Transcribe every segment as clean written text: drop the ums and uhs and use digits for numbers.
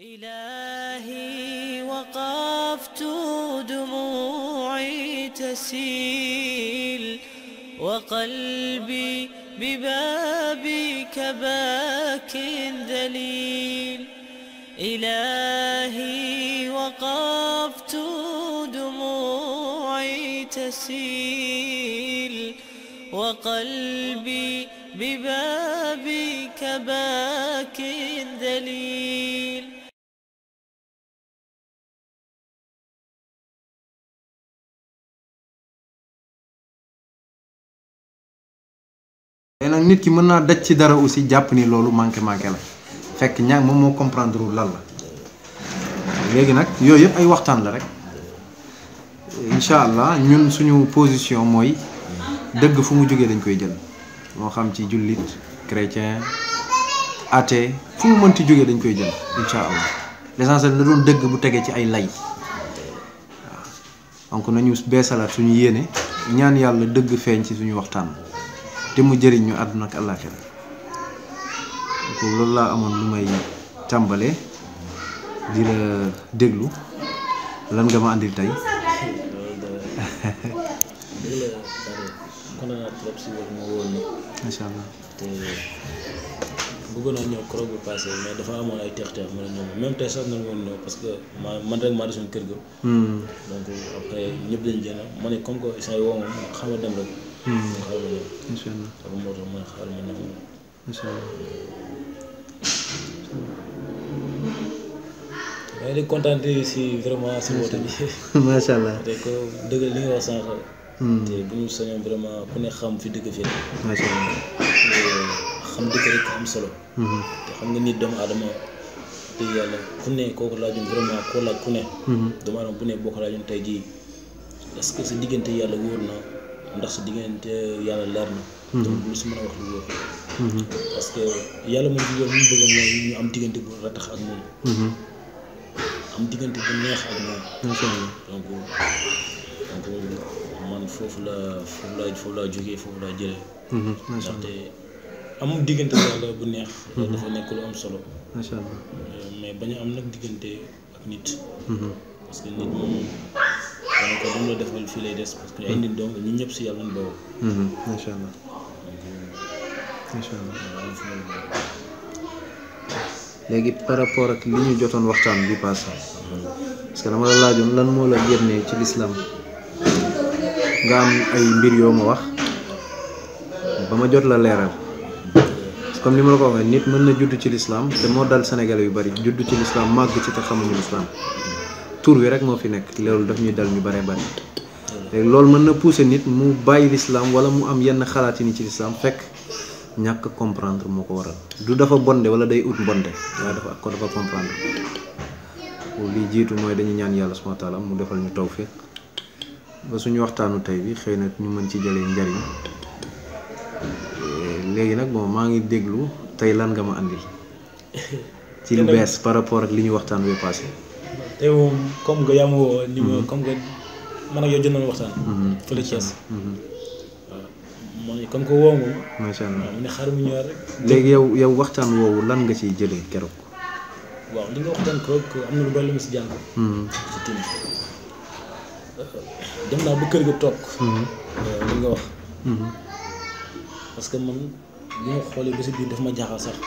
إلهي وقفت دموعي تسيل وقلبي ببابك باك ذليل. إلهي وقفت دموعي تسيل وقلبي ببابك باك ذليل. nag nit ki mën naa daj ci dara aussi jàpp ni loolu manqué la fekk ñaag moom moo comprendre lan la léegi nag yooyu yëpp ay waxtaan la rek incha allah ñun suñu position mooy dëgg fu mu jógee dañ koy jël moo xam ci jullit chrétien athée fu mu mënti jógee dañ koy jël incha allah l'essentiel na doon dëgg bu tegee ci ay lay waaw donc nañu beesalaat suñu yéene ñaan yàlla dëgg feeñ ci suñu waxtaan te mu jëriñ ñu àdduna ak àllaaxira donc loolu laa amoon lu may tàmbalee di la déglu lan nga ma andil tey. macha allah. te bëggoon naa ñëw keroog bu passé mais dafa amoon ay teex-teex mën a ñëw même tey sax nañu woon ñëw parce que man rek maa desoon kër ga. donc après ñëpp dañu génn ma ne comme que saa yi woo moom xam nga dem rek. xaaral ma ñëw. incha allah dafa moo tax ma ne xaaral ma ñëw. incha allah. mais di kontaan si vraiment si woote bi. macha allah. te ko dëgg li nga wax sànq. te bu ñu sañoon vraiment ku ne xam fi dëgg fii. macha allah. xam dëgg rek am solo. te xam nga nit doomu aadama te yàlla ku ne kooku laajoon vraiment koo laaj ku ne. doomu aadama bu ne boo ko laajoon tey jii est-ce que sa diggante yàlla wóor na ndax sa diggante yàlla leer na. donc lu si mën a wax lu wóor. parce que yàlla moom ci yoon li mu bëgg mooy ñu am diggante bu ratax ak moom. am diggante bu neex ak moom. macha allah. donc man foofu laa jógee foofu laa jëlee. ndaxte amul diggante yàlla bu neex. dafa nekk lu am solo. macha allah. mais bañ a am nag diggante ak nit. parce que nit moom daanaka lu mu la defal fii lay des parce que ay nit donc ñun ñëpp si yàlla nañu bawoo. macha allah. macha allah. léegi par rapport ak li ñu jotoon waxtaan bi passé parce que dama la laajoon lan moo la génnee ci l'islam nga am ay mbir yoo ma wax ba ma jot la leeral comme ni ma la ko waxee nit mën na judd ci l'islam te moo dal Sénégalais yu bari judd ci l'islam màgg ci te xamuñu l'islam tur wi rek moo fi nekk loolu daf ñuy dal ñu bare bari léegi loolu mën na pousser nit mu bàyyi l'islam wala mu am yenn xalaat yi ni ci l'islam fekk ñàkk comprendre moo ko waral du dafa bonde wala day ut mbonde waaye dafa comprendre li jiitu mooy dañuy ñaan yàlla subhaanahu wa taala mu defal ñu tawfiq ba suñu waxtaanu tey bi xëy na ñu mën ci jëlee njariñ léegi nag bon maa ngi déglu tey lan nga ma andil ci lu bees par rapport ak li ñu waxtaan bi passé. tey moom comme que yaa ma woo ni ma comme que man ak yow jot nañu waxtaan. fële Thiès. mooy comme que woo moom. macha allah waaw mu ne xaaral mu ñëwaat rek. léegi yow waxtaan woowu lan nga ciy jëlee keroog. waaw li nga waxtaan keroog am na lu bari lu ma si jàng. si tim dem naa ba kër ga toog. li nga wax. parce que man bu ma xoolee ba si biir daf ma jaaxal sax.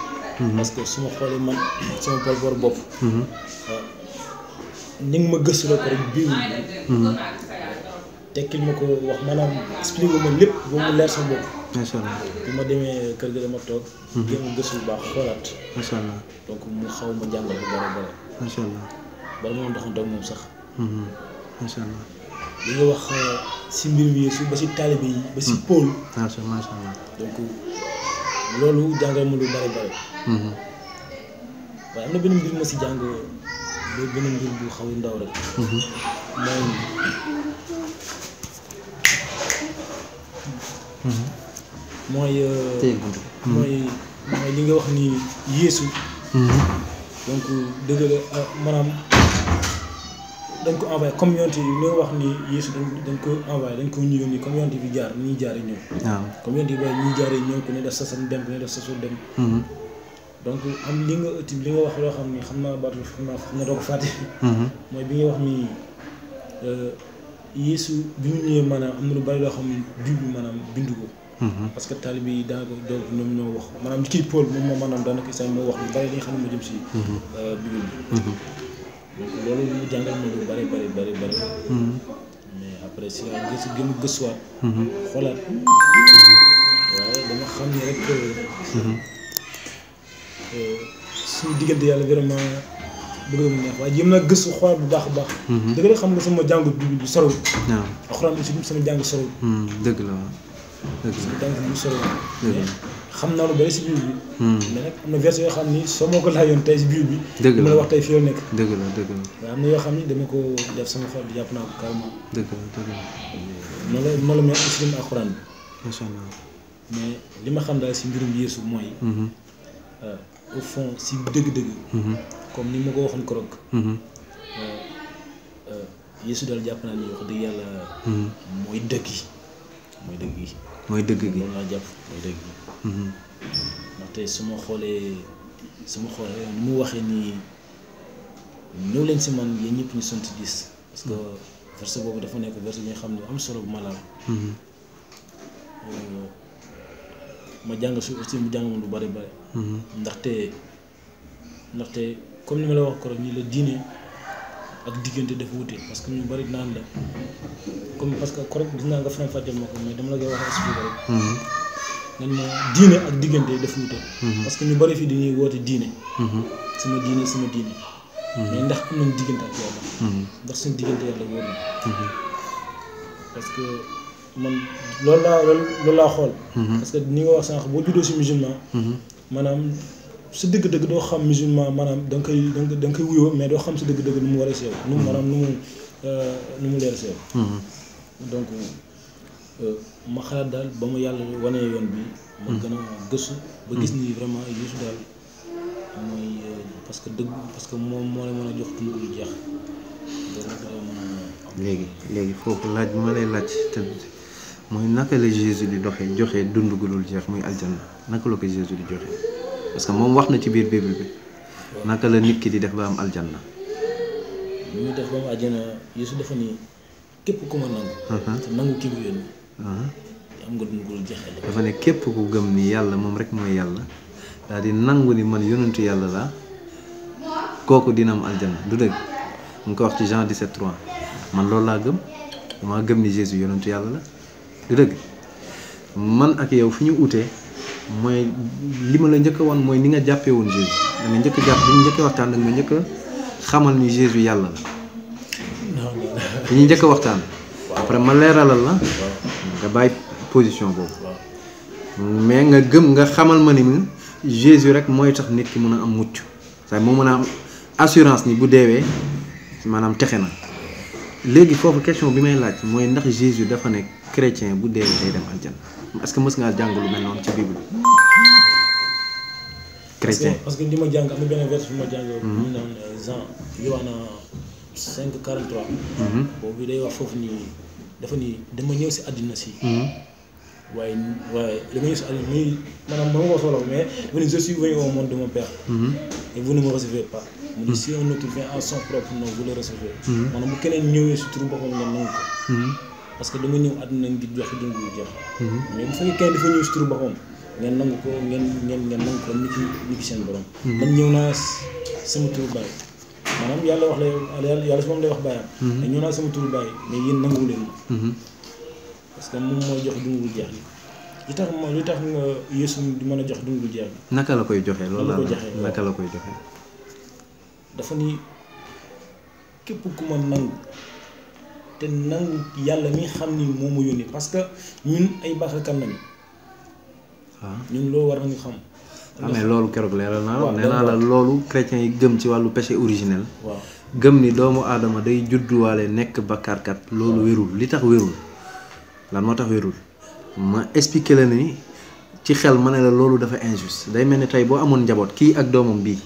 parce que su ma xoolee man sama par bopp. ni nga ma gëstuloo ko rek biir tekkil ma ko wax maanaam expliqué ma lépp ba mu leer sama bopp. macha allah. bi ma demee kër ga dama toog. jéem a gëstu bu baax xoolaat. macha allah. donc mu xaw ma jàngal bu bare. macha allah. bala ma doxantu ak moom sax. macha allah. li nga wax si mbir mi su ba si taalibe yi ba si pôle. macha allah. donc loolu jàngal ma lu bare. waaye am na benn mbir ma si jàng benn mbir bu xaw a ndaw rek. mooy li nga wax ni Yeesu. donc dëgg la maanaam dañ ko envoyé comme yonent yi li nga wax ni Yeesu dañ ko envoyé dañ ko ñu yónni comme yonent bi jaar ni ñuy jaaree ñëw. waaw comme yonent yi ba ñuy jaaree ñëw ku ne def sa dem ku ne def sa dem. donc am li nga wax loo xam ni xam naa baatu xam naa doo ko fàtte. mooy bi nga wax ni Yeesu bi mu ñëwee maanaam am na lu bari loo xam ni Bible maanaam bindu ko. parce que taalibe yi daanaka donc ñoom ñoo wax maanaam kii Paul moom moo maanaam daanaka isaan moo wax lu bari li nga xam ne moo jëm si. Bible bi. donc loolu mu jàngal ma lu bari. mais après si la gën a gëstuwaat. xoolaat. waaye dama xam ne rek. suñu diggante yàlla vraiment bëgg na mu neex waaye jéem naa gëstu xoolaat bu baax a baax. dëgg la xam nga sama jàngu Bible bi sorowul. waaw alxuraan aussi sama jàng sorowul. dëgg la waaw. dëgg sama jàng bi sorowul. xam naa lu bari si Bible bi. mais nag am na verset yoo xam ni soo ma ko laajoon tey si Bible bi. dëgg la dama la wax tey fii la nekk. dëgg la waaye am na yoo xam ni dama ko def sama xol bi jàpp naa ko carrément. dëgg la. noonu la mel aussi tamit alxuraan bi. macha allah. mais li ma xam daal si mbirum Yeesu mooy. au fond si dëgg-dëgg. comme ni ma ko waxoon keroog. Yeesu daal jàpp naa ni wax dëgg yàlla. mooy dëgg yi. mooy dëgg gi loolu laa jàpp mooy dëgg gi. ndaxte su ma xoolee ni mu waxee nii ñëw leen si man yéen ñëpp ñu sant gis parce que verset boobu dafa nekk verset bi nga xam ne am solo bu ma laal. ma jàng su aussi mu jàng ma lu bari. ndaxte comme ni ma la wax ko rek nii la diine ak diggante dafa wute parce que ñu bari naan la comme parce que correct gis naa nga faram fàcceel ma ko mais dama la koy wax expliqué rek. nan ma diine ak diggante dafa wute. parce que ñu bari fii dañuy woote diine. sama diine. mais ndax am nañ diggante ak yàlla. ndax suñu diggante yàlla wóor na. parce que man loolu laa xool. parce que ni nga wax sànq boo juddoo si musulman. maanaam sa dëgg-dëgg doo xam musulman maanaam da nga koy wuyoo mais doo xam sa dëgg-dëgg nu mu war a seew. nu mu leer seew. donc ma xalaat daal ba ma yàlla wanee yoon bi. ma gën a gëstu. ba gis ni vraiment Yeesu daal mooy parce que moom moo la mën a jox dund lu jeex. léegi foofu laaj bi ma lay laaj te mooy naka la Jésus di joxe dund gu dul jeex muy aljanna naka la ko Jésus di joxe parce que moom wax na ci biir Bible bi naka la nit ki di def ba am aljanna. li muy def ba am aljanna Yeesu dafa ni képp ku ma nangu. te nangu ki mu yónni. am nga dund gu dul jeex. dafa ne képp ku gëm ni yàlla moom rek mooy yàlla daal di nangu ni man yonentu yàlla la kooku dina am aljanna du dëgg mu ngi ko wax ci Jean 17:3 man loolu laa gëm damaa gëm ni Jésus yonentu yàlla la du dëgg man ak yow fi ñu utee mooy li ma la njëkk a wan mooy ni nga jàppee woon Jésus da nga njëkk a jàpp bi ñu njëkk a waxtaan da nga njëkk a xamal ni Jésus yàlla la fi ñu njëkk a waxtaan après ma leeralal la nga bàyyi position boobu mais nga gëm nga xamal ma ni Jésus rek mooy tax nit ki mën a am mucc c'est moo mën a am assurance ni bu deewee maanaam texe na léegi foofu question bi may laaj mooy ndax Jésus dafa ne chrétien bu deewee day dem aljanna est-ce que mës ngaa jàng lu mel noonu ci Bible chrétien parce que li ma jàng am na benn verset bi ma jàng ñu naan Jean Yohana 5:43 boobu day wax foofu nii dafa ni dama ñëw si àddina si waaye dama ñëw si àddina muy maanaam ma ko solo mais dafa ni je suis venu au monde de mon père et vous ne me recevez pas mu ni si un autre vient à son propre nom vous le recevez maanaam bu keneen ñëwee si turu boppam ngeen nangu ko parce que dama ñëw àdduna ngir joxe dund bu jeex mais bu fekkee kenn dafa ñëw si turu boppam ngeen nangu ko ngeen nangu ko ni ki seen borom man ñëw naa sama turu baay maanaam yàlla wax la yàlla si moom lay wax baayam te ñëw naa sama turu baay mais yéen nangu leen parce que moom mooy joxe dund bu jeex li tax nga Yeesu di mën a jox dund bu jeex naka la koy joxe loolu la naka la koy joxe dafa ni képp ku ma nangu te nangu yàlla mi xam ni moo ma yónni parce que ñun ay baaxalkat lañu ñun loolu war nañu xam mais loolu keroog leeral naa la nee naa la loolu chrétiens yi gëm ci wàllu péché originel gëm ni doomu aadama day judduwaale nekk bakkaarkat loolu wérul li tax wérul lan moo tax wérul ma expliqué la ni ci xel ma ne la loolu dafa injuste day mel ni tey boo amoon njaboot kii ak doomam bii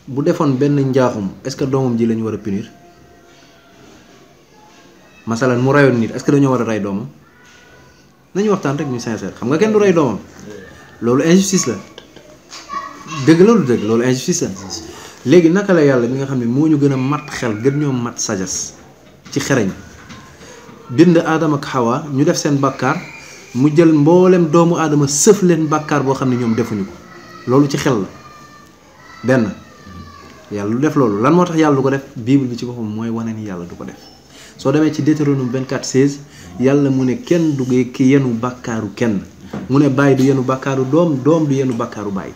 bu defoon benn njaaxum est-ce que doomam ji la ñu war a punir masalan mu rayoon nit est-ce que dañoo war a rey doomam nañu waxtaan rek ñu sincère xam nga kenn du rey doomam loolu injustice la dëgg loolu injustice la léegi naka la yàlla mi nga xam ne moo ñu gën a mat xel gën ñoo mat sagesse ci xereñ bind aadama ak xawa ñu def seen bàkkaar mu jël mboolem doomu aadama sëf leen bàkkaar boo xam ne ñoom defuñu ko loolu ci xel la benn yàlla lu def loolu lan moo tax yàlla du ko def bible bi ci boppam mooy wane ni yàlla du ko def soo demee ci Deutéronome 24:16 yàlla mu ne kenn du ki yenu bàkkaaru kenn mu ne baay du yenu bàkkaaru doom du yenu bàkkaaru baay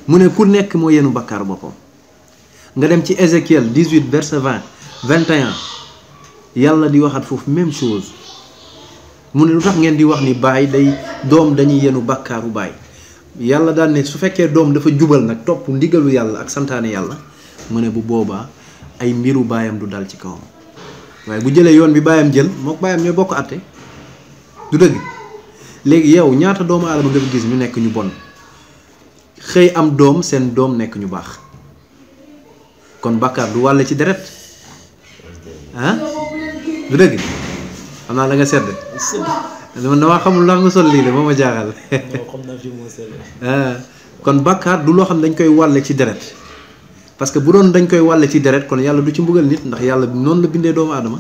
mu ne ku nekk moo yenu bàkkaaru boppam nga dem ci Ézéchiel 18 verset 21 yàlla di waxaat foofu même chose mu ne lu tax ngeen di wax ni baay doom dañuy yenu bàkkaaru baay yàlla daal ne su fekkee doom dafa jubal nag topp ndigalu yàlla ak santaane yàlla mu ne bu boobaa ay mbiru baayam du dal ci kawam waaye bu jëlee yoon bi baayam jël mook baayam ñooy bokk àtte du dëgg léegi yow ñaata doomu aadama nga fi gis ñu nekk ñu bon xëy am doom seen doom nekk ñu baax kon bàkkaar du wàll ci deret ah du dëgg xam naa da nga sedd damaa xamul la nga sol lii de moo ma jaaxal kon bàkkaar du loo xam ne dañ koy wàlle ci deret parce que bu doon dañ koy wàlle ci deret kon yàlla du ci mbugal nit ndax yàlla noonu la bindee doomu aadama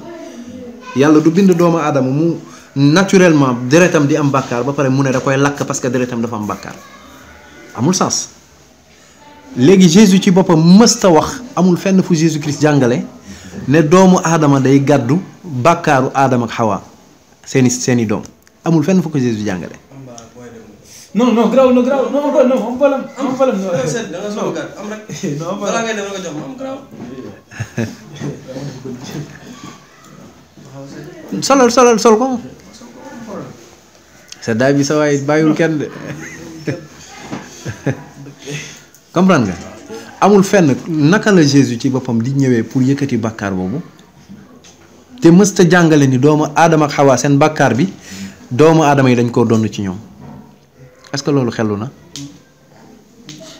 yàlla du bind doomu aadama mu naturellement deretam di am bàkkaar ba pare mu ne da koy lakk parce que deretam dafa am bàkkaar amul sens léegi Jésus ci boppam mësta wax amul fenn fu Jésus Christ jàngale ne doomu aadama day gàddu bàkkaaru aadama ak xawa seeni doom amul fenn fu ko Jésus jàngale. non graw non am problème da nga solo gàtt am rek balaa ngay dem nga jox ma am graw sol ko sa daay bi sa waay bàyyiwul kenn de comprendre nga amul fenn naka la Jésus ci boppam di ñëwee pour yëkkati bàkkaar boobu te mësta jàngale ni doomu aadama ak xawaa seen bàkkaar bi doomu aadama yi dañ koo donn ci ñoom est-ce que loolu xelu na.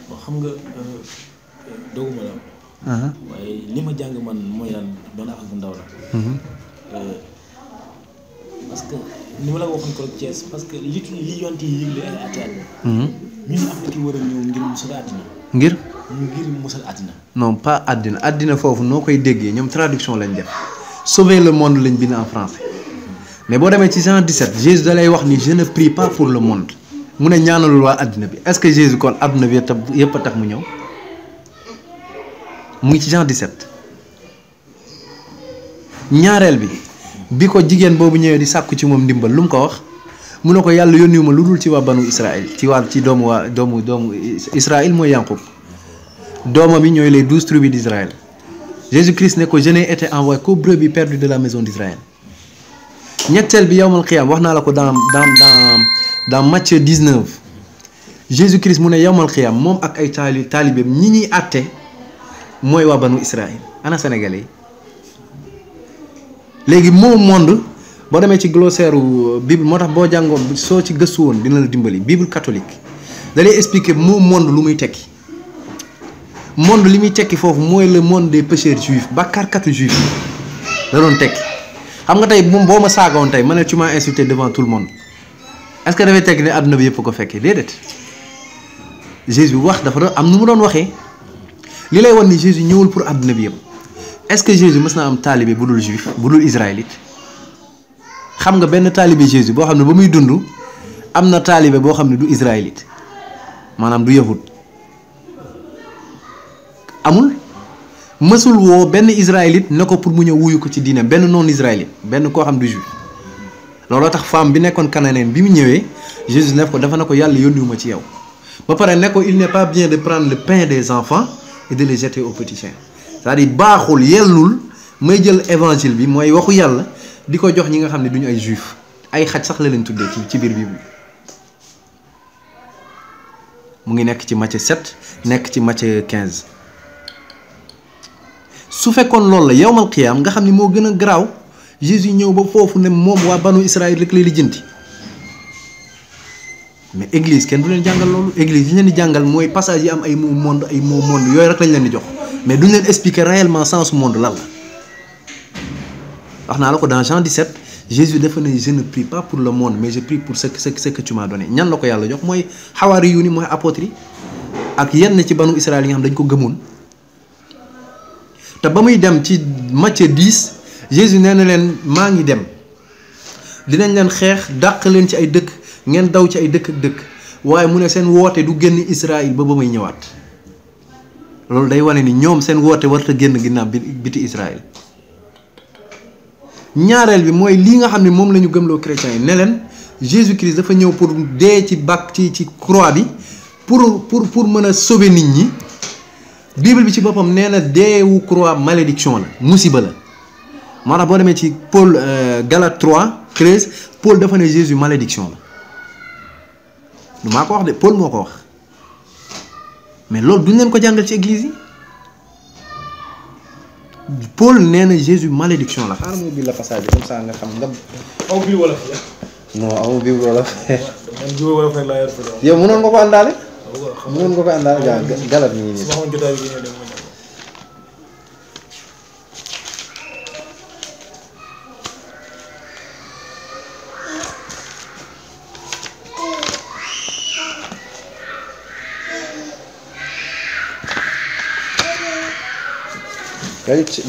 bon xam nga doguma la. waaye li ma jàng man mooy lan doon affaire bu ndaw la. parce que ni ma la waxoon ko rek Thiès parce que li yonti yi yëgle ay ati ñun Afrique yi war a ñëw ngir musal àddina. ngir musal àddina. non pas àddina foofu noo koy déggee ñoom traduction lañ def sauver le monde lañ bind en français mais boo demee ci Jean 17 Jésus da lay wax ni je ne prie pas pour le monde mu ne ñaanalul waa àddina bi est-ce que Jésus kon àdduna bi yëpp a tax mu ñëw mu ngi ci Jean 17 ñaareel bi ko jigéen boobu ñëwee di sàkku ci moom ndimbal lu mu ko wax mu ne ko yàlla yónniwu ma lu dul ci waa banu Israël ci doomu Israël mooy Yanqub doomam yi ñooy les 12 tribus d'Israël Jésus Christ ne ko je n'ai été envoyé qu'aux brebis perdues de la maison d'Israël ñetteel bi yawmal qiyaam wax naa la ko dans Matthieu 19 Jésus Christ mu ne yawmal qiyaam moom ak ay taalibeem ñi ñuy àtte mooy waa banu Israël ana sénégalais yi léegi moo monde boo demee ci glossaire bible moo tax boo jàngoon soo ci gëstu woon dina la dimbali bible catholique da lay expliquer moo monde lu muy tekki monde li muy tekki foofu mooy le monde des pécheurs juifs bàkkaarkatu juif la doon tekki xam nga tey moom boo ma saagawoon tey ma ne tu m'as insulté devant tout le monde est-ce que dafay tekki ne àdduna bi yëpp ko fekkee déedéet Jésus wax dafa doon am nu mu doon waxee li lay wan ni Jésus ñëwul pour àdduna bi yëpp est-ce que Jésus mës na am taalibe bu dul juif bu dul israélite xam nga benn taalibe Jésus boo xam ne ba muy dund am na taalibe boo xam ne du israélite maanaam du yahud amul mësul woo benn israélite ne ko pour mu ñëw wuyu ko ci diine benn non israélite benn koo xam du juif looloo tax femme bi nekkoon cananéenne bi mu ñëwee Jésus ne ko dafa ne ko yàlla yónniwuma ci yow ba pare ne ko il n'est pas bien de prendre le pain des enfants et de les jeter aux petits chiens c'est-à-dire baaxul yellul may jël évangile bi mooy waxu yàlla di ko jox ñi nga xam ne duñu ay juif ay xaj sax la leen tuddee ci biir Bible mu ngi nekk ci Matthieu 7 nekk ci Matthieu 15 su fekkoon loolu la yawmal qiyaam nga xam ni moo gën a garaaw Jésus ñëw ba foofu ne moom waa banu Israël rek lay lijjanti mais église kenn du leen jàngal loolu église yi leen di jàngal mooy passage yi am ay mots monde yooyu rek lañ leen di jox mais duñ leen expliquer réellement sens monde lan la wax naa la ko dans Jean 17 Jésus dafa ne je ne prie pas pour le monde mais je prie pour ce que tu m'as donné ñan la ko yàlla jox mooy xawaari yu ni mooy apôtres yi ak yenn ci banu Israël yi nga xam dañ ko gëmoon te ba muy dem ci Matthieu 10 Jésus nee na leen maa ngi dem dinañ leen xeex dàq leen ci ay dëkk ngeen daw ci ay dëkk ak dëkk waaye mu ne seen woote du génn Israël ba may ñëwaat loolu day wane ni ñoom seen woote warta génn ginnaaw biti Israël. ñaareel bi mooy lii nga xam ne moom la ñu gëmloo chrétiens yi ne leen Jésus Christ dafa ñëw pour dee ci ci croix bi pour mën a sauver nit ñi. Bible bi ci boppam nee na deewu croix malédiction la musiba la moo tax boo demee ci Paul Galates 3:13 Paul dafa ne Jésus malédiction la du maa ko wax de Paul moo ko wax mais loolu duñ leen ko jàngal ci église yi Paul nee na Jésus malédiction la xaaral ma ubbi la passage bi comme ça nga xam nga. aw bi wala. non amu bi wala. man jiw wala fekk laa yor fa. yow mënoon nga ko àndaale. mënoon nga ko àndaale Galates mi ngi nii. su ma xamoon jotaay bi ngeen dem ma ñëw.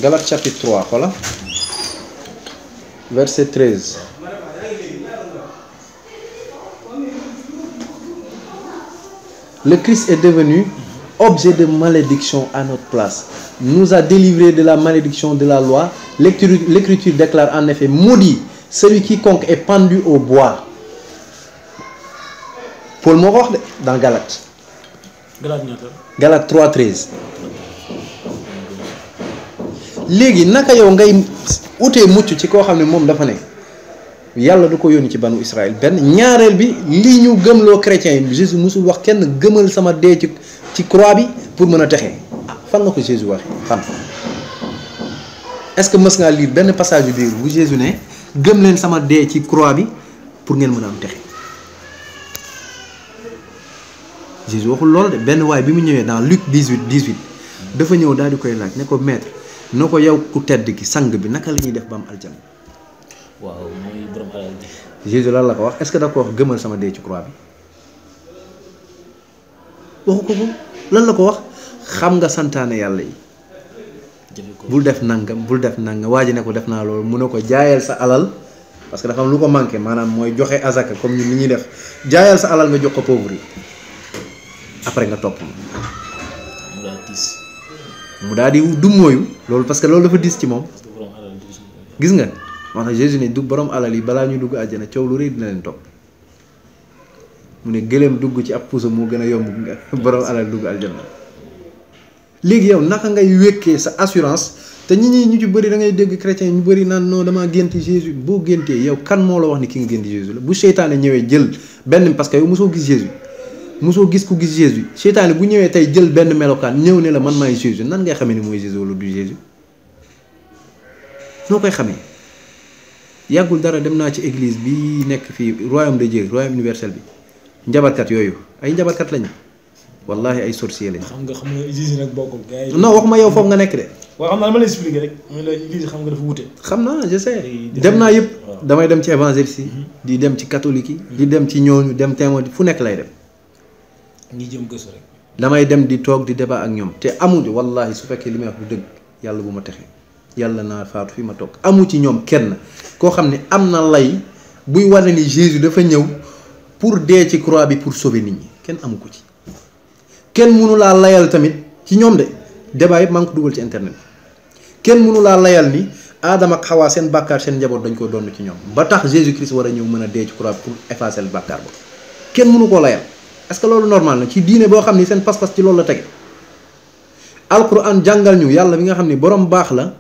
Galates chapitre 3 voilà verset 13. Le Christ est devenu objet de malédiction à notre place. Nous a délivrés de la malédiction de la loi. L'Écriture déclare en effet maudit celui quiconque est pendu au bois. Paul moo ko wax de dans Galates. Galates 3:13. léegi naka yow ngay utee mucc ci koo xam ne moom dafa ne yàlla du ko yónni ci banu Israël benn ñaareel bi li ñu gëmloo chrétiens yi Jésus musul wax kenn gëmal sama dee ci croix bi pour mën a texe fan nga ko Jésus waxee fan est-ce que mës ngaa lire benn passage yu biir bu Jésus ne gëm leen sama dee ci croix bi pour ngeen mën a am texe Jésus waxul loolu de benn waay bi mu ñëwee dans Luc 18 dafa ñëw daal di koy laaj ne ko maître noo ko yow ku tedd ki sang bi naka la ñuy def ba am aljana. waaw mooy borom alal bi. Jésus lan la ko wax est-ce que da ko wax gëmal sama dee ci croix bi waxu ko moom lan la ko wax xam nga santaane yàlla yi. bul def nangam waa ji ne ko def naa loolu mu ne ko jaayal sa alal parce que dafa am lu ko manqué maanaam mooy joxe azaka comme ñun ni ñuy def jaayal sa alal nga jox ko pauvre yi après nga topp mu daal di du mooyu loolu parce que loolu dafa dis ci moom gis nga wax na Jésus ne du borom alal yi balaa ñu dugg àjjana coow lu rëy dina leen topp mu ne gëléem dugg ci ab puso moo gën a yomb nga borom alal dugg àjjana léegi yow naka ngay wékkee sa assurance te ñu ci bëri da ngay dégg chrétien ñu bëri naan non damaa gént Jésus boo géntee yow kan moo la wax ni ki nga gént Jésus la bu seytaane ñëwee jël benn parce que yow mosoo gis Jésus mosoo gis ku gis Jésus seytaane bu ñëwee tey jël benn melokaan ñëw ne la man maay Jésus nan ngay xamee ni mooy Jésus wala du Jésus noo koy xamee yàggul dara dem naa ci église bi nekk fii royaume de Dieu royaume universel bi njabarkat yooyu ay njabarkat lañu wallahi ay sorcier lañu. xam nga Jésus nag bokkul gars yi. non waxuma yow foofu nga nekk de. waaw xam naa dama lay expliquer rek mooy la église xam nga dafa wute. xam naa je sais dem naa yëpp damay dem ci évangéliste yi di dem ci catholique yi di dem ci ñooñu dem témoin fu nekk lay dem. ñi jëm gëstu rek. damay dem di toog di débat ak ñoom te amu wallahi su fekkee li may wax du dëgg yàlla bu ma texee yàlla naa faatu fi ma toog amu ci ñoom kenn koo xam ne am na lay buy wane ni Jésus dafa ñëw pour dee ci croix bi pour sauver nit ñi kenn amu ko ci. kenn mënu laa layal tamit ci ñoom de débat yëpp maa ngi ko dugal ci internet kenn mënu laa layal ni Aadama ak Xawaa seen bàkkaar seen njaboot dañ ko doon ci ñoom ba tax Jésus Christ war a ñëw mën a dee ci croix pour effacer le bàkkaar ba kenn mënu koo layal. est-ce que loolu normal na ci diine boo xam ni seen pas-pas ci loolu la tege alquran jàngal ñu yàlla bi nga xam ni borom baax la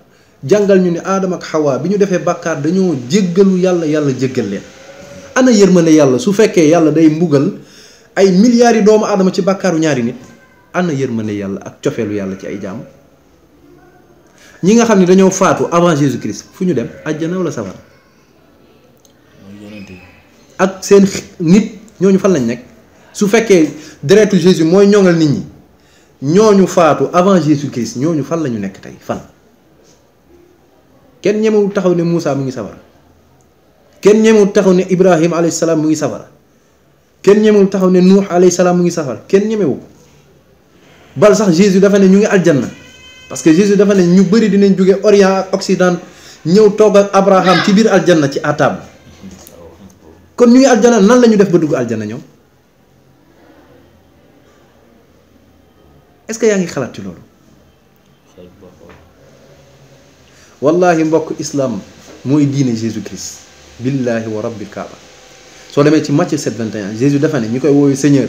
jàngal ñu ni Aadama ak Xawaa bi ñu defee bàkkaar dañoo jéggalu yàlla jéggal leen ana yërmande yàlla su fekkee yàlla day mbugal ay milliards yi doomu aadama ci bàkkaaru ñaari nit ana yërmande yàlla ak cofeelu yàlla ci ay jaam ñi nga xam ne dañoo faatu avant Jésus Christ fu ñu dem àjjana wala safara ak seen nit ñooñu fan lañ nekk su fekkee deretu Jésus mooy ñoŋal nit ñi ñooñu faatu avant Jésus Christ ñooñu fan la ñu nekk tey fan kenn ñemewul taxaw ne Moussa mu ngi safara kenn ñemewul taxaw ne Ibrahim alayhi salaam mu ngi safara kenn ñemewul taxaw ne Nuux alayhi salaam mu ngi safara kenn ñemewu bal sax Jésus dafa ne ñu ngi aljanna parce que Jésus dafa ne ñu bëri dinañ jóge Orient ak Occident ñëw toog ak Abraham ci biir aljanna ci à table kon ñu ngi aljanna nan la ñu def ba dugg aljanna ñoom est-ce que yaa ngi xalaat ci loolu wallahi mbokk islam mooy diine Jésus Christ billahi wa rabbil kaaba soo demee ci Matthieu 7:21 Jésus dafa ne ñi koy wooyu Seigneur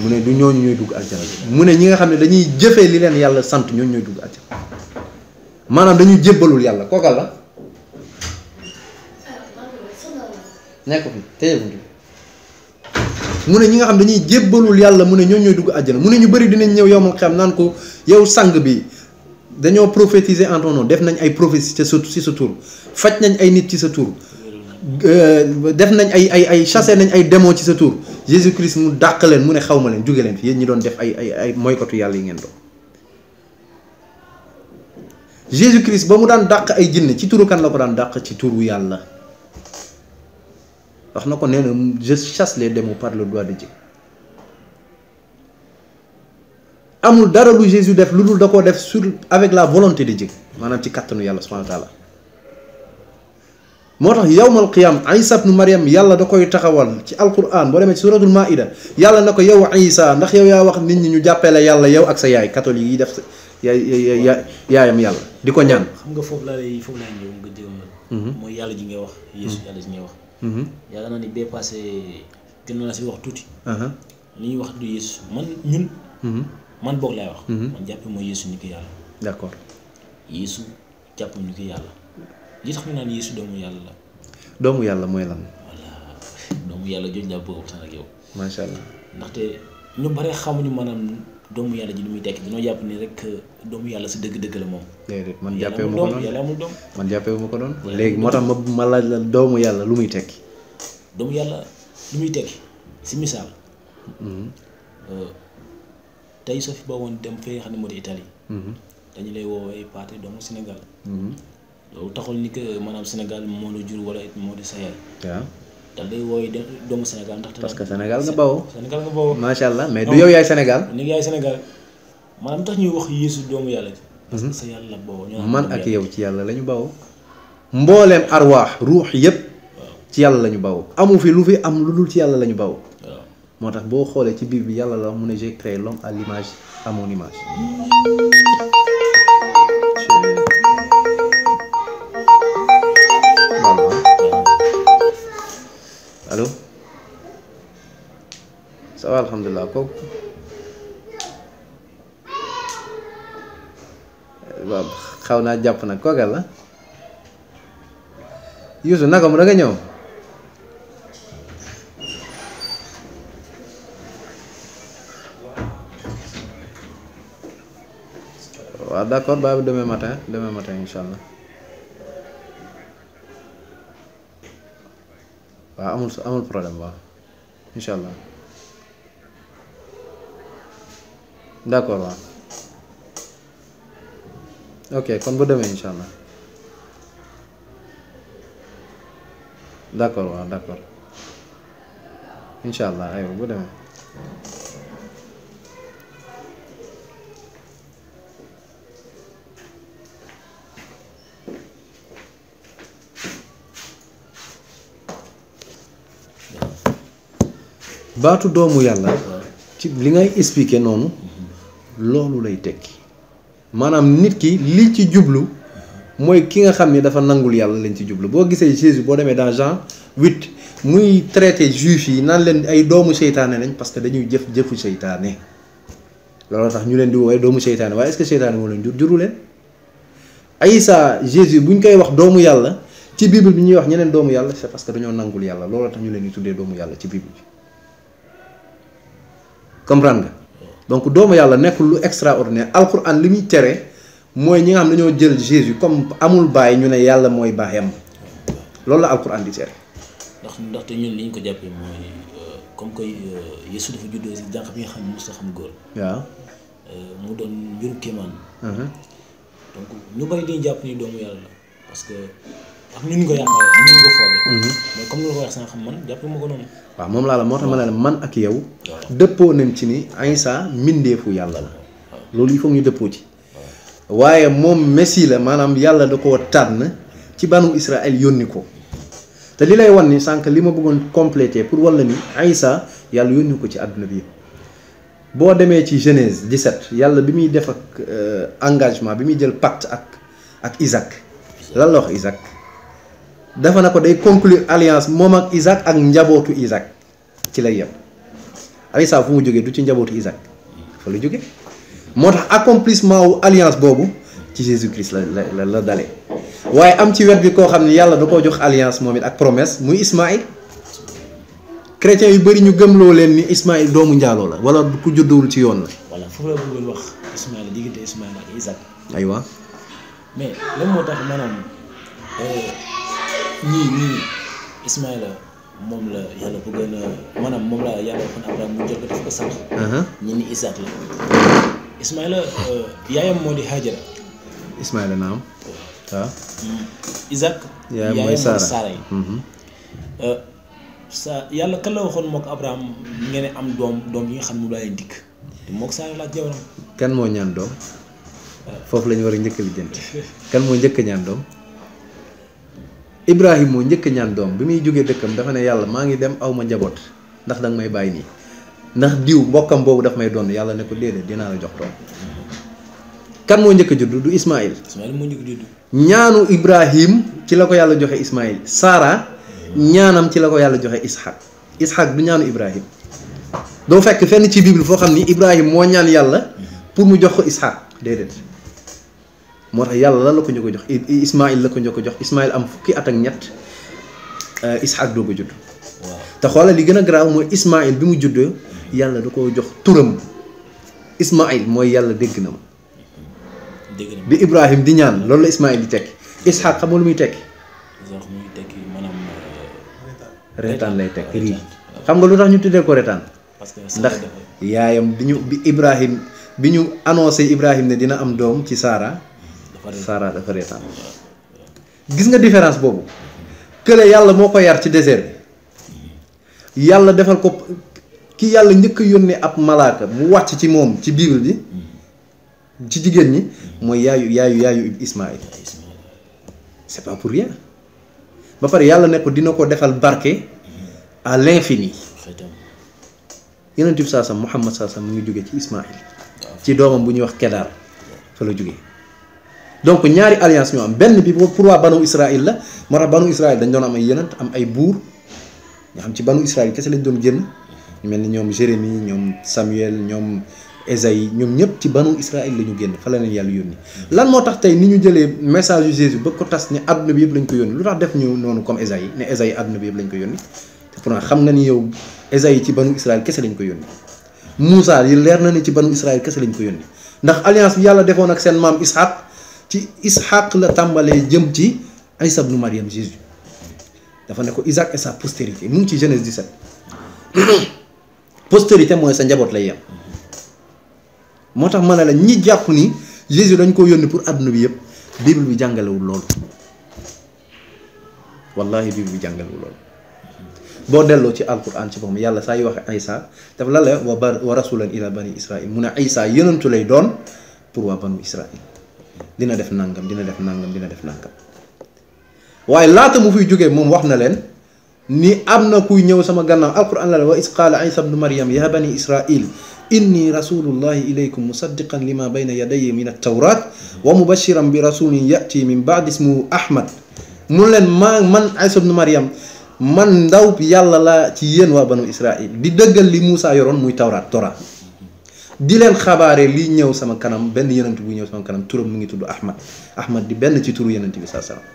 mu ne du ñooñu ñooy dugg aljana mu ne ñi nga xam ne dañuy jëfee li leen yàlla sant ñooñu ñooy dugg aljana maanaam dañuy jébbalul yàlla kookal la nekk fi téye mu ne ñi nga xam dañuy jébbalul yàlla mu ne ñooñu ñooy dugg aljana mu ne ñu bëri dinañ ñëw yow ma xam naan ko yow sang bi dañoo prophétiser en ton nom def nañ ay prophéties ci sa tur faj nañ ay nit ci sa tur def nañ ay chassé nañ ay démons ci sa tur Jésus Christ mu dàq leen mu ne xaw ma leen jóge leen fi yéen ñi doon def ay moykatu yàlla yi ngeen doon Jésus Christ ba mu daan dàq ay jinne ci turu kan la ko daan dàq ci turu yàlla wax na ko nee na je chasse les démons par le doigt de Dieu amul dara lu Jésus def lu dul da koo def sur avec la volonté de Dieu maanaam ci kattanu yàlla subhanahu wa taala moo tax yawmal qiyaam Isa ibnu Maryam yàlla da koy taxawal ci alquran boo demee ci suratul maida yàlla na ko yow Isa ndax yow yaa wax nit ñi ñu jàppee la yàlla yow ak sa yaay catholique yi def yaayam yàlla di ko ñaan. xam nga foofu laa lay ñëw nga jëm. mooy yàlla ji ngay wax. Yeesu yàlla ji ngay wax. yaakaar naa ni bee passé gën naa si wax tuuti. li ñuy wax du Yeesu man boog laay wax. man jàppee mooy Yeesu ni ko yàlla. d'accord. Yeesu jàpp ni ko yàlla. li tax ñu naan Yeesu doomu yàlla la. doomu yàlla mooy lan. voilà doomu yàlla jooju laa bëgg waxtaan ak yow. macha allah. ndaxte ñu bare xamuñu maanaam doomu yàlla ji li muy tekki dañoo jàpp ni rek doomu yàlla si dëgg-dëgg la moom. déedéet man jàppee ma ko doon yàlla amul doom. man jàppee ma ko doon. léegi moo tax ma laaj la doomu yàlla lu muy tekki. doomu yàlla lu muy tekki si misaal. tey soo fi ba woon dem fee xam ne moo di Italie. dañu lay woowee paate doomu Sénégal. loolu taxul ni que maanaam Sénégal moo la jur wala moo di sa yaay. waaw. da lay woowee doomu Sénégal ndaxte. parce que Sénégal nga bawoo. Sénégal nga bawoo. macha allah mais du yow yaay Sénégal. ni yaay Sénégal maanaam tax ñuy wax Yeesu doomu yàlla ji. parce que sa yàlla la bawoo. man ak yow ci yàlla la ñu bawoo. mbooleem arwaax ruux yépp ci yàlla la ñu bawoo. amu fi lu fi am lu dul ci yàlla la ñu bawoo. moo tax boo xoolee ci biir bi yàlla la mu ne j'ai créé l'homme à l'image à mon image. allo ça va alhamdulilah kooku waaw xaw naa jàpp nag kooka la Youssou naka mu da nga ñëw waaw d'accord ba demain matin insha allah waaw amul problème waaw insha allah d'accord waaw ok kon ba demee insha allah d'accord waaw d'accord insha allah aywa bu demee baatu doomu yàlla ci li ngay expliquer noonu loolu lay tekki maanaam nit ki li ci jublu mooy ki nga xam ni dafa nangul yàlla lañ ci jublu boo gisee Jésus boo demee dans Jean 8 muy traité juif yi naan leen ay doomu seytaane lañ parce que dañuy jëfu seytaane loolu tax ñu leen di woowee doomu seytaane waaye est-ce que seytaane moo leen juru leen Aïssa Jésus buñ koy wax doomu yàlla ci Bible bi ñuy wax ñeneen doomu yàlla c'est parce que dañoo nangul yàlla loolu tax ñu leen di tuddee doomu yàlla ci Bible bi comprendre nga donc doomu yàlla nekkul lu extraordinaire alquran li muy tere mooy ñi nga xam dañoo jël Jésus comme amul baay ñu ne yàlla mooy baayam loolu la alquran di tere. ndaxte ñun li ñu ko jàppee mooy comme que Yeesu dafa juddoo si jànq bi nga xam ne mosut a xam góor. waaw. mu doon mbiru kéemaan. donc ñu bari dañuy jàpp ni doomu yàlla la parce que ak ñu ko yaakaar ak ñu ko foogee. mais comme ni nga ko wax sànq man jàpp ma ko noonu. waaw moom laa la moo tax ma ne la man ak yow. dëppoo nañ ci ni Isa mbindeefu yàlla la. loolu il faut ñu dëppoo ci. waaye moom messi la maanaam yàlla da koo tànn ci banu Israël yónni ko te li lay wan ni sànq li ma bëggoon compléter pour walla ni Isa yàlla yónni ko ci àdduna bi yëpp. boo demee ci Genèse 17 yàlla bi muy def ak engagement bi muy jël pacte ak Isaac lan la wax Isaac dafa na ko day conclure alliance moom ak Isaac ak njabootu Isaac ci lay yem Isa fu mu jógee du ci njabootu Isaac fa la jóge moo tax accomplissement wu alliance boobu ci Jésus Christ la dalee waaye am ci wet bi koo xam ne yàlla da koo jox alliance moom it ak promesse muy Ismaïl chrétiens yu bëri ñu gëmloo leen ni Ismaïl doomu njaaloo la wala ku judduwul ci yoon la. voilà foofu la bëggoon wax Ismaïl diggante Ismaïl ak Isaac. aywa. mais lan moo tax maanaam ñii Ismaïl moom la yàlla bëggoon a maanaam moom la yàlla waxoon Abraham mu jël ko def ko sànq. ñii ni Isaac la. Ismaïl yaayam moo di Hajara. Ismaïl naam. waaw. Isaac. yaayam mooy Saara yi. sa yàlla kan la waxoon mook Abraham ngeen am doom yi nga xam ne mu laa leen dikk te mook Saara laaj jabaram. kan moo ñaan doom. foofu la ñu war a njëkk a lijjanti. kan moo njëkk a ñaan doom. Ibrahim moo njëkk a ñaan doom bi muy jógee dëkkam dafa ne yàlla maa ngi dem aw ma njaboot ndax danga may bàyyi nii ndax diw mbokkam boobu daf may doon yàlla ne ko déedéet dinaa la jox doom. kan moo njëkk a judd du Ismaïl. Ismaïl moo njëkk a judd. ñaanu Ibrahim ci la ko yàlla joxe Ismaïl Saara. ñaanam ci la ko yàlla joxe Ishaq du ñaanu Ibrahim doo fekk fenn ci Bible foo xam ni Ibrahim moo ñaan yàlla pour mu jox ko Ishaq déedéet moo tax yàlla lan la ko ñu ko jox Ismaïl la ko ñu ko jox Ismaïl am fukki at ak ñett Ishaq doo ko judd. waaw te xoolal li gën a garaaw mooy Ismaïl bi mu juddoo yàlla da koo jox turam Ismaïl mooy yàlla dégg na ma. bi Ibrahim di ñaan loolu la Ismaïl di tekki Ishaq xam nga lu muy tekki. reetaan lay teg rii xam nga lu tax ñu tuddee ko reetaan ndax yaayam bi Ibrahim bi ñu annoncé Ibrahim ne dina am doom ci Saara dafa reetaan gis nga différence boobu kële yàlla moo ko yar ci désert bi yàlla defal ko ki yàlla njëkk a yónnee ab malaaka mu wàcc ci moom ci Bible bi ci jigéen ñi mooy yaayu Ismaïl c'est pas pour rien ba pare yàlla ne ko dina ko defal barke à l'infini yonent bi saasam Muhammad saasam mu ngi jóge ci Ismaïl ci doomam bu ñuy wax Kedar fa la jógee donc ñaari alliance ñoo am benn bi pour waa banu Israël la moo tax banu Israël dañ doon am ay yonent am ay buur nga xam ci banu Israël kese lañ doon génn ñu mel ni ñoom Jérémie ñoom Samuel ñoom Esaïe ñoom ñëpp ci banu Israël la ñu génn fa la leen yàlla yónni lan moo tax tey ni ñu jëlee message yu Jésus ba ko tas ne àdduna bi yëpp lañ ko yónni lu tax def ñu noonu comme Esaïe ne Esaïe àdduna bi yëpp lañ ko yónni te pourtant xam nga ni yow Esaïe ci banu Israël kese lañ ko yónni Moussa yi leer na ni ci banu Israël kese lañ ko yónni ndax alliance bi yàlla defoon ak seen maam Ishaq ci Ishaq la tàmbalee jëm ci Isa ibn Maryam Jésus dafa ne ko Isaac et sa postérité mu ngi ci Genèse 17 postérité mooy sa njaboot lay yem. moo tax ma ne la ñi jàpp ni Jésus dañ ko yónni pour àdduna bi yëpp Bible bi jàngalewul loolu wallahi Bible bi jàngalewul loolu boo delloo ci alquran ci boppam yàlla saa yu waxe Isa dafa la la wa rasulan ila bani Israil mu ne Isa yonentu lay doon pour waa banu Israil dina def nangam dina def nangam dina def nangam waaye laata mu fiy jógee moom wax na leen ni am na kuy ñëw sama gannaaw alquran la la wa is qaala Isa ibnu Maryam ya bani Israil inni rasulullahi ilaykum musaddiqan lima bayna yadayya min at-tawrat wa mubashiran bi rasulin yati min ba'di ismuhu Ahmad mu leen man Isa ibn Maryam man ndaw yàlla la ci yéen waa banu Israil di dëggal li Moussa yoroon muy Tawraat di leen xabaare li ñëw sama kanam benn yenent bu ñëw sama kanam turam mu ngi tudd Ahmad di benn ci turu yenent bi saa salaam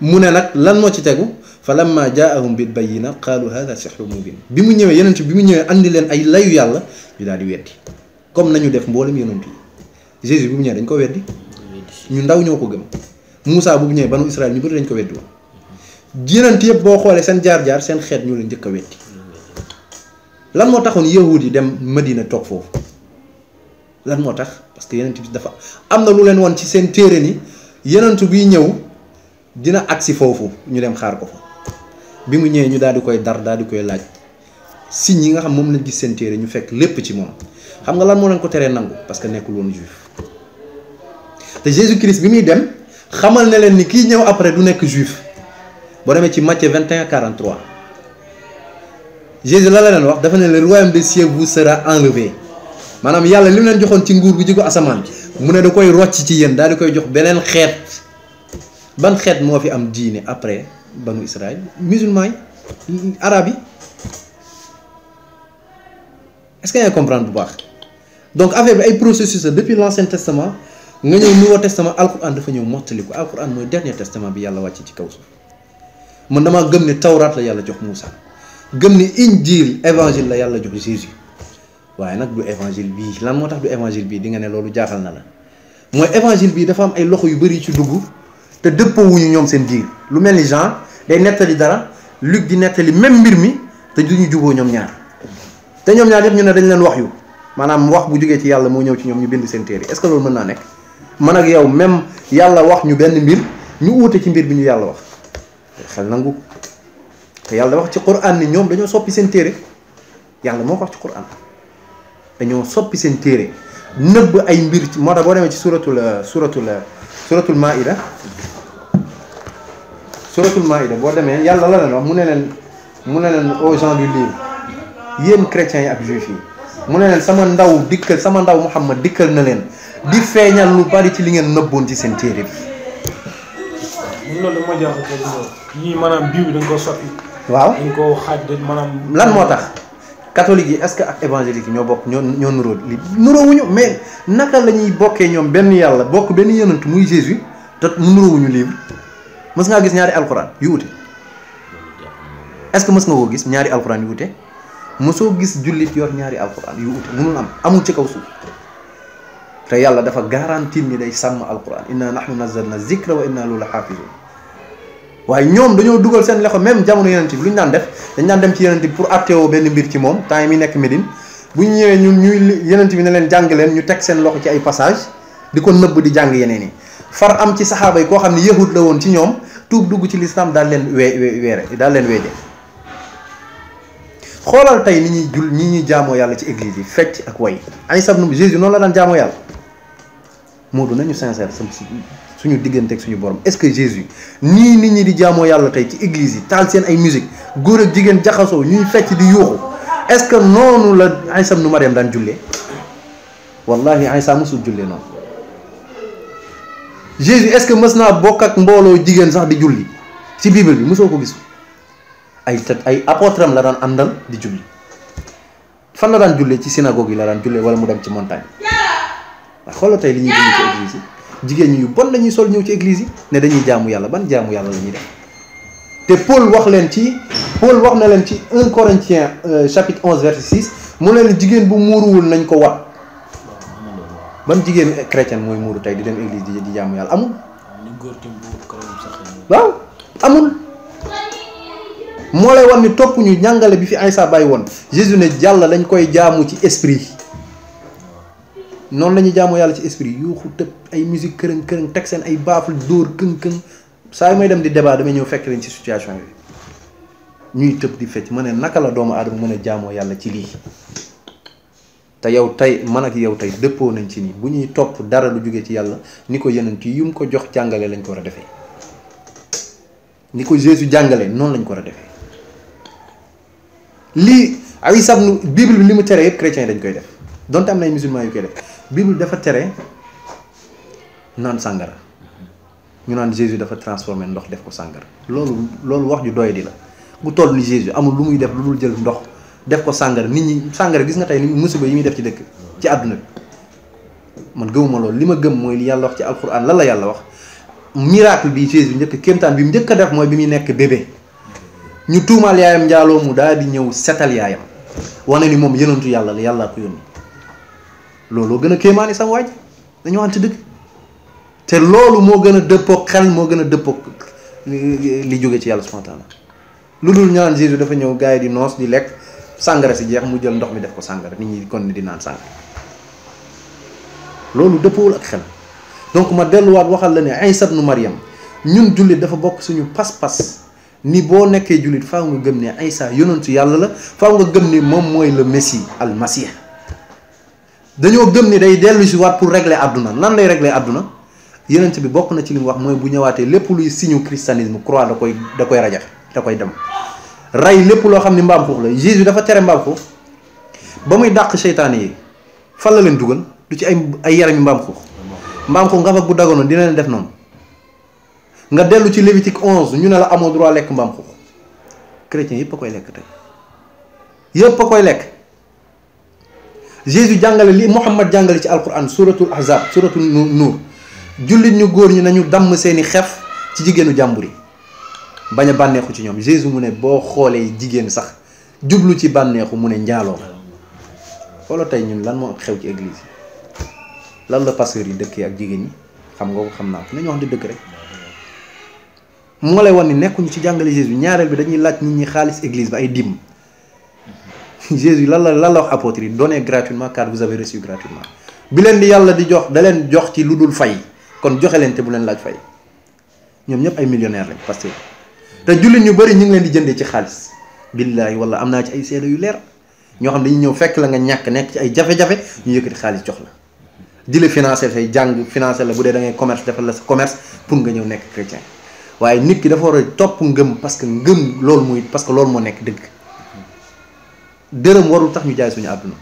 mu ne nag lan moo ci tegu fa lamma jaahum bil bayyina qaalu hada sihrun mubin bi mu ñëwee yenent bi mu ñëwee andi leen ay layu yàlla ñu daal di weddi comme nañu def mboolem yenent yi Jésus bi mu ñëwee dañ ko weddi ñu ndaw ñoo ko gëm Moussa bu mu ñëwee banu Israël ñu bëri dañ ko weddi woon yenent yëpp boo xoolee seen jaar-jaar seen xeet ñu leen njëkk a weddi lan moo taxoon yahud yi dem Madina toog foofu lan moo tax parce que yenent bi dafa am na lu leen woon ci seen téere ni yenent biy ñëw dina agsi foofu ñu dem xaar ko fa bi mu ñëwee ñu daal di koy dar daal di koy laaj signes yi nga xam moom lañ gis seen téere ñu fekk lépp ci moom xam nga lan moo leen ko teree nangu parce que nekkul woon juif te Jésus Christ bi muy dem xamal ne leen ni kii ñëw après du nekk juif boo demee ci Matthieu 21:43 Jésus la leen wax dafa ne le royaume des cieux vous sera enlevé maanaam yàlla li mu leen joxoon ci nguur bi jóge asamaan mu ne da koy rocc ci yéen daal di koy jox beneen xeet ban xeet moo fi am diine après banu Israël musulman yi arab yi est-ce que yaa comprendre bu baax donc affaire bi ay processus la depuis l'ancien testament nga ñëw nouveau testament alquran dafa ñëw mottali ko alquran mooy dernier testament bi yàlla wàcc ci kaw suuf man damaa gëm ne tawraat la yàlla jox Moussa gëm ne injil évangile la yàlla jox Jésus waaye nag du évangile bii lan moo tax du évangile bii di nga ne loolu jaaxal na la mooy évangile bii dafa am ay loxo yu bëri ci dugg te dëppoowuñu ñoom seen biir lu mel ni Jean day nettali dara Luc di nettali même mbir mi te duñu juboo ñoom ñaar te ñoom ñaar yëpp ñu ne dañ leen wax yu maanaam wax bu jógee ci yàlla moo ñëw ci ñoom ñu bind seen téere est-ce que loolu mën naa nekk man ak yow même yàlla wax ñu benn mbir ñu uute ci mbir bi ñu yàlla wax xel nangu te yàlla wax ci Qur'an ni ñoom dañoo soppi seen téere yàlla moo ko wax ci Qur'an dañoo soppi seen téere nëbb ay mbir ci moo tax boo demee ci suratul maïda boo demee yàlla la leen wax mu ne leen aux gens du livre yéen chrétiens yi ak juifs yi mu ne leen sama ndaw Muhammad dikkal na leen di feeñal lu bari ci li ngeen nëbboon ci seen téere bi. loolu dama jaaxal ko ñii maanaam biir bi dañ ko soppi. waaw dañ ko xaaj de maanaam. lan moo tax catholique yi est-ce que ak évangélique yi ñoo bokk ñoo nuróo li nuróowuñu mais naka la ñuy bokkee ñoom benn yàlla bokk benn yonent muy Jésus te nuróowuñu livre mës ngaa gis ñaari alxuraan yu wute est-ce que mës nga koo gis ñaari alxuraan yu wute mosoo gis jullit yor ñaari alxuraan yu wute mënul am amul ci kaw suuf te yàlla dafa garantir ni day sàmm alxuraan inna nahnu nazzalna zikra wa inna lahu la xaafizun waaye ñoom dañoo dugal seen loxo même jamono yonent bi lu ñu daan def dañ daan dem ci yonent bi pour attewoo benn mbir ci moom temps yi mi nekk Médine bu ñu ñëwee ñuy yonent bi ne leen jàng leen ñu teg seen loxo ci ay passage di ko nëbb di jàng yeneen yi far am ci saxaaba yi koo xam ne yahud la woon ci ñoom tuub dugg ci lislaam daal leen daal leen weede xoolal tey ni ñuy jaamoo yàlla ci église yi fecc ak way ay sab nu Jésus noonu la daan jaamoo yàlla Moodu nañu sincère suñu diggante ak suñu borom est-ce que Jésus nii nit ñi di jaamoo yàlla tey ci église yi taal seen ay musique góor ak jigéen jaxasoo ñuy fecc di yuuxu est-ce que noonu la Isa ibnu Maryam daan jullee wallahi Isa musul jullee noonu Jésus est-ce que mës naa bokk ak mbooloo jigéen sax di julli ci Bible bi mosoo ko gis ay apôtre am la daan àndal di julli fan la daan jullee ci synagogue yi la daan jullee wala mu dem ci montagne waaw xoolal tey li ñuy dund ci église yi jigéen ñi yu bon lañuy sol ñëw ci église yi ne dañuy jaamu yàlla ban jaamu yàlla la ñuy def te Paul wax na leen ci 1 Corinthiens chapitre 11 verset 6 mu ne leen jigéen bu muuruwul nañ ko wat ban jigéen chrétien mooy muuru tey di dem église di jaamu yàlla amul waaw amul moo lay wan ni topp ñu njàngale bi fi Isa bàyyi woon Jésus ne yàlla lañ koy jaamu ci esprit noonu la ñuy jaamoo yàlla ci esprit yuuxu tëb ay musique kërëng kërëng teg seen ay baaful dóor këng saa yu may dem di débat damay ñëw fekk leen ci situation yooyu ñuy tëb di fecc ma ne naka la doomu aadama mën a jaamoo yàlla ci lii te yow tey man ak yow tey dëppoo nañ ci nii bu ñuy topp dara lu jógee ci yàlla ni ko yonent yi mu ko jox jàngale lañ ko war a defee ni ko Jésus jàngale noonu lañ ko war a defee lii ay sab nu Bible bi li mu tere yëpp chrétiens yi dañ koy def donte am na ay musulmans yu koy def Bible dafa tere naan sàngara ñu naan Jésus dafa transformé ndox def ko sàngara loolu wax ju doy di la bu toll ni Jésus amul lu muy def lu dul jël ndox def ko sàngara nit ñi sàngara gis nga tey ni musiba yi muy def ci dëkk ci àdduna bi man gëmuma loolu li ma gëm mooy li yàlla wax ci alquran lan la yàlla wax miracle bi Jésus njëkk kéemtaan bi mu njëkk a def mooy bi muy nekk bébé ñu tuumaal yaayam njaaloo mu daal di ñëw setal yaayam wane ni moom yonentu yàlla la yàllaa ko yónni looloo gën a kéemaani sama waaj dañu waxante dëgg te loolu moo gën a dëppook xel moo gën a dëppook li jóge ci yàlla subhanahu wa ta'ala lu dul ñaan Jésus dafa ñëw gars yi di noos di lekk sàngara si jeex mu jël ndox mi def ko sàngara nit ñi kon di naan sàngara loolu dëppowul ak xel donc ma delluwaat waxal la ne Isa ibnu Maryam ñun jullit dafa bokk suñu pas-pas ni boo nekkee jullit faaw nga gëm ne Isa yonentu yàlla la faaw nga gëm ni moom mooy le messie al masih dañoo gëm ni day dellu si waat pour régler àdduna nan lay régler àdduna yonent bi bokk na ci li mu wax mooy bu ñëwaatee lépp luy signe christianisme croix da koy rajax da koy dem rey lépp loo xam ni mbaam xuux la Jésus dafa tere mbaam xuux ba muy dàq seytaane yi fan la leen dugal du ci ay yaram yi mbaam xuux nga fa bu dagonoon dina leen def noonu nga dellu ci Lévitique 11 ñu ne la amoo droit lekk mbaam xuux chrétien yépp a koy lekk tey yépp a koy lekk Jésus jàngale li Muhammad jàngale ci alquran suratul ahzab suratul nuur jullit ñu góor ñi nañu damm seeni xef ci jigéenu jàmbur yi bañ a bànneexu ci ñoom Jésus mu ne boo xoolee jigéen sax jublu ci bànneexu mu ne njaaloo xoolal tey ñun lan moo xew ci église yi lan la pasteur yi dëkkee ak jigéen ñi xam nga ko xam naa ko nañu wax di dëkk rek moo lay wan ni nekkuñu ci jàngale Jésus ñaareel bi dañuy laaj nit ñi xaalis église bi ay dim Jésus lan la wax apôtre yi donnez gratuitement car vous avez reçu gratuitement bi leen di yàlla di jox da leen jox ci lu dul fay kon joxe leen te bu leen laaj fay ñoom ñëpp ay millionnaire lañ parce que te jullit ñu bëri ñu ngi leen di jëndee ci xaalis billaahi wala am naa ci ay seede yu leer ñoo xam dañuy ñëw fekk la nga ñàkk nekk ci ay jafe-jafe ñu yëkkati xaalis jox la di la financer say jàng financer la bu dee da ngay commerce defal la sa commerce pour nga ñëw nekk chrétien waaye nit ki dafa war a topp ngëm parce que ngëm loolu muy parce que loolu moo nekk dëgg dërëm warul tax ñu jaay suñu àdduna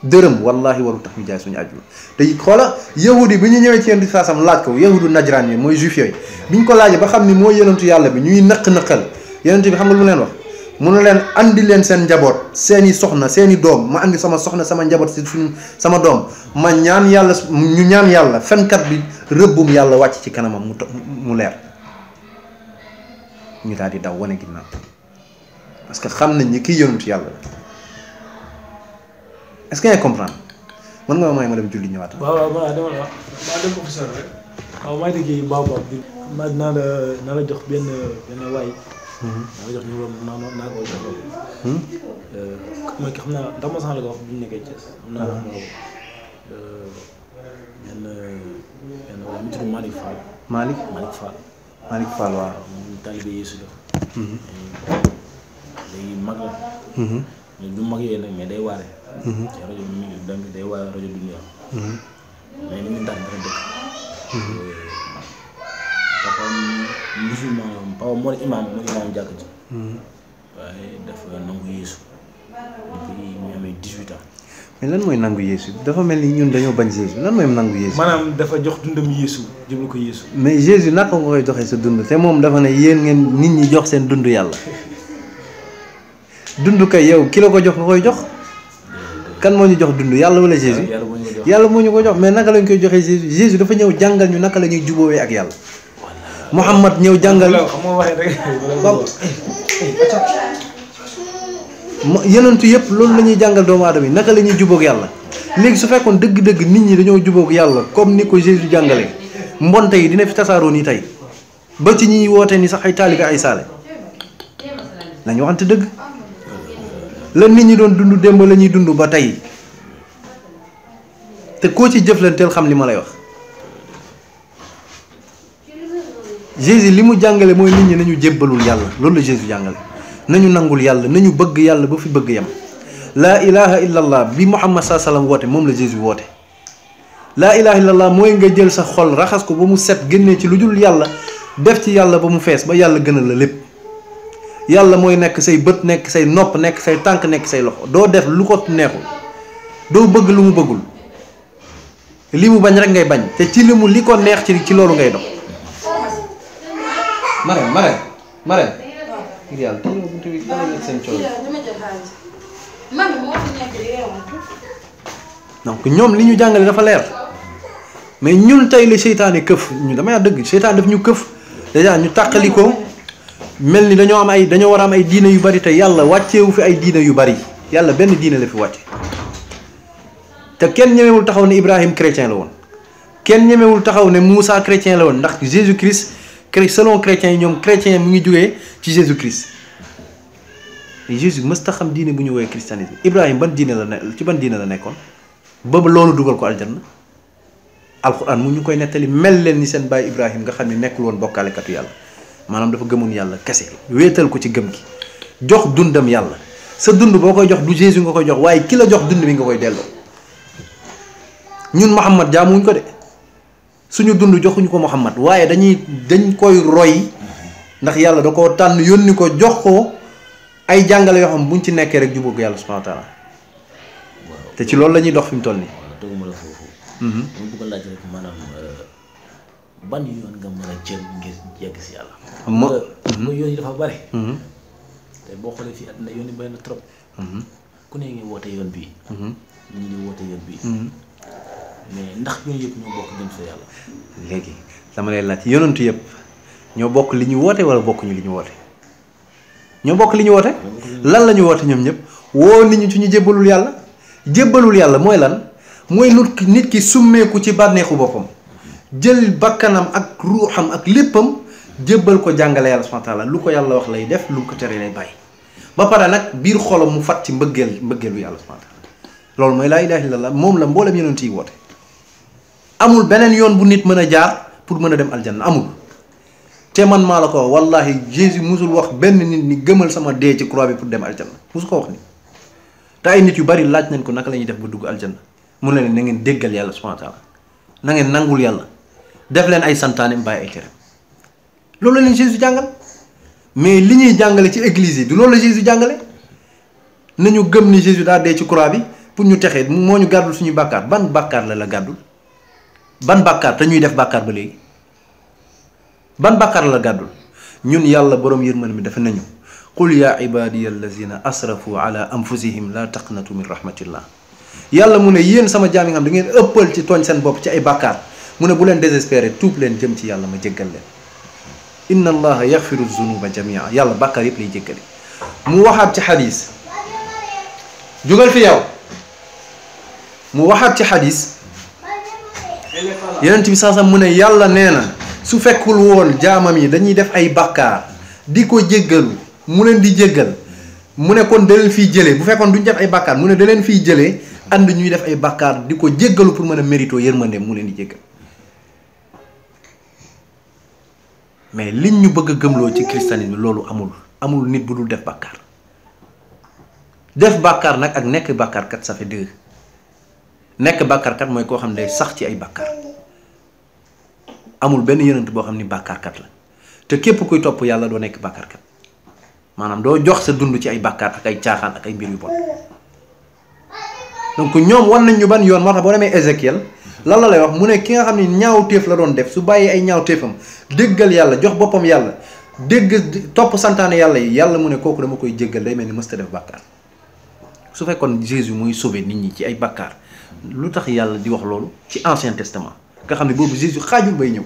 dërëm wallahi warul tax ñu jaay suñu àdduna te xoola yahudi bi ñu ñëwee ci yenn saasam laaj ko yahudu najraan yi mooy juif yooyu bi ñu ko laajee ba xam ni mooy yonentu yàlla bi ñuy nëq-nëqal yonentu bi xam nga lu mu leen wax mu ne leen andi leen seen njaboot seeni soxna seeni doom ma andi sama soxna sama njaboot si suñu sama doom ma ñaan yàlla ñu ñaan yàlla fenkat bi rëbbum yàlla wàcc ci kanamam mu leer ñu daal di daw wane ginnaaw parce que xam nañ ni kii yonentu yàlla la est-ce que ngay comprendre mën nga ma dem julli ñëwaat. waaw maa dem professeur rek waaw maa ngi liggéey Baobab bi ma naa la jox benn waay. naa la jox numéro naa ko jox loolu. mooy ki xam naa ndax ma sax la ko wax bu ñu nekkee Thiès. am naa wax benn waay mu tudd Malick Fall. Malick Fall waaw. moom taalibe Yeesu la. léegi mag la. mais du mag yooyu nag mais day waare. ci rajo bi donc day waare rajo Dunia. mais ni mu daan dafa dëkk. papaam musulman papa moo imaam jàkk ji. waaye dafa nangu Yeesu depuis mu amee 18 ans. mais lan mooy nangu Yeesu dafa mel ni ñun dañoo bañ Jésus lan mooy nangu Yeesu. maanaam dafa jox dundam Yeesu jëbal ko Yeesu. mais Jésus naka nga koy joxee sa dund te moom dafa ne yéen ngeen nit ñi jox seen dund yàlla. dund kay yow ki la ko jox nga koy jox kan moo ñu jox dund yàlla wala Jésus yàlla moo ñu ko jox mais naka lañ koy joxee Jésus Jésus dafa ñëw jàngal ñu naka la ñuy jubóowee ak yàlla Muhammad ñëw jàngal yenentu yëpp loolu la ñuy jàngal doomu aadama yi naka la ñuy jubóog yàlla léegi su fekkoon dëgg-dëgg nit ñi dañoo jubóog yàlla comme ni ko Jésus jàngale mbonte yi dina fi tasaaroo nii tey ba ci ñi woote ni sax ay taalibe ay saale nañu waxante dëgg la nit ñi doon dund démb la ñuy dund ba tey te koo ci jëflanteel xam li ma lay wax Jésus li mu jàngale mooy nit ñi nañu jébbalul yàlla loolu la Jésus jàngale nañu nangul yàlla nañu bëgg yàlla ba fi bëgg yam laa ilaha illallah bi Muhammad saa salaam woote moom la Jésus woote laa ilaha illallah mooy nga jël sa xol raxas ko ba mu set génnee ci lu dul yàlla def ci yàlla ba mu fees ba yàlla gënal la lépp yàlla mooy nekk say bët nekk say nopp nekk say tànk nekk say loxo doo def lu ko neexul doo bëgg lu mu bëggul li mu bañ rek ngay bañ te ci li ko neex ci loolu ngay dox. Marème ngir yàlla tey buntu bi dana nekk seen coono. donc ñoom li ñu jàngale dafa leer mais ñun tey la seytaane këf ñu damay dëgg seytaane daf ñu këf déjà ñu tàqali ko mel ni dañoo war a am ay diine yu bari te yàlla wàcceewu fi ay diine yu bari yàlla benn diine la fi wàcce te kenn ñemewul taxaw ne Ibrahim chrétien la woon kenn ñemewul taxaw ne Moussa chrétien la woon ndax Jésus Christ selon chrétiens yi ñoom chrétien mu ngi jógee ci Jésus Christ Jésus mës ta xam diine bu ñu woowee christianisme Ibrahim ban diine la nekkoon ba loolu dugal ko aljanna alquran mu ñu koy nettali mel leen ni seen baay Ibrahim nga xam ne nekkul woon bokkaalekatu yàlla maanaam dafa gëmoon yàlla kese wéetal ko ci gëm gi jox dundam yàlla sa dund boo koy jox du Jésus nga koy jox waaye ki la jox dund bi nga koy delloo ñun Muhammad jaamuwuñ ko de suñu dund joxuñu ko Muhammad waaye dañ koy roy ndax yàlla da koo tànn yónni ko jox ko ay jàngale yoo xam buñ ci nekkee rek jubóog yàlla subhanahu wa taala te ci loolu la ñuy dox fi mu toll nii. waaw dëgguma la foofu. dama bëgg a laaj rek maanaam ban yoon nga mën a jël ngir yegg si yàlla. mooy yoon yi dafa bari. te boo xoolee fii àddina yoon yi bari na trop. ku ne ngi woote yoon bii. ñu ngi woote yoon bii. mais ndax yoon yëpp ñoo bokk dem sa yàlla. léegi dama lay laaj yonantu yëpp ñoo bokk li ñu woote wala bokkuñu li ñu woote. ñoo bokk li ñu woote. lan la ñu woote ñoom ñëpp woo nit ñi ci ñu jébbalul yàlla. jébbalul yàlla mooy lan mooy nit ki summeeku ci bànneexu boppam jël bakkanam ak ruuxam ak léppam jébbal ko jàngale yàlla subhanahu wa taala lu ko yàlla wax lay def lu ko tere lay bàyyi ba pare nag biir xolam mu fat ci mbëggeelu yàlla subhanahu wa taala loolu mooy laa ilaaha illallah moom la mboolem yonent yi woote amul beneen yoon bu nit mën a jaar pour mën a dem aljanna amul te man maa la ko wax wallahi Jésus musul wax benn nit ni gëmal sama dee ci croix bi pour dem aljanna musu ko wax ni te ay nit yu bari laaj nañ ko naka la ñuy def ba dugg aljanna mu ne leen na ngeen déggal yàlla subhanahu wa taala na ngeen nangul yàlla def leen ay santaaneem bàyyi ay tereem loolu la leen Jésus jàngal mais li ñuy jàngale ci église yi du loolu la Jésus jàngale nañu gëm ni Jésus daa dee ci croix bi pour ñu texee moo ñu gàddul suñu bàkkaar ban bàkkaar la gàddul ban bàkkaar te ñuy def bàkkaar ba léegi ban bàkkaar la gàddul ñun yàlla borom yërmande mi dafa nañu qul yaa ibadiya allazina asrafu ala anfusihim la taqnatu min rahmatillah yàlla mu ne yéen sama jaam yi nga xam da ngeen ëppal ci tooñ seen bopp ci ay bàkkaar mu ne bu leen désespéré tuub leen jëm ci yàlla ma jéggal leen inna allaha yaxfiru zunuba jamia yàlla bàkkaar yëpp lay jéggale mu waxaat ci xadis jógal fi yow mu waxaat ci xadis yeneen bi saasam mu ne yàlla nee na su fekkul woon jaamam yi dañuy def ay bàkkaar di ko jéggalu mu leen di jéggal mu ne kon da leen fiy jëlee bu fekkoon duñ def ay bàkkaar mu ne da leen fiy jëlee ànd ñuy def ay bàkkaar di ko jéggalu pour mën a mérito yërmande mu leen di jéggal mais liñ ñu bëgg a gëmloo ci christianisme loolu amul nit bu dul def bàkkaar def bàkkaar nag ak nekk bàkkaarkat ça fait deux nekk bàkkaarkat mooy koo xam ne day sax ci ay bàkkaar amul benn yonent boo xam ni bàkkaarkat la te képp kuy topp yàlla doo nekk bàkkaarkat maanaam doo jox sa dund ci ay bàkkaar ak ay caaxaan ak ay mbir yu bon donc ñoom wan nañ ñu ban yoon moo tax boo demee Ézéchiel lan la lay wax mu ne ki nga xam ne ñaawteef la doon def su bàyyee ay ñaawteefam déggal yàlla jox boppam yàlla dégg topp santaane yàlla yi yàlla mu ne kooku dama koy jéggal day mel ni mësta def bàkkaar su fekkoon Jésus muy sauver nit ñi ci ay bàkkaar lu tax yàlla di wax loolu ci Ancien Testament nga xam ne boobu Jésus xaajul bay ñëw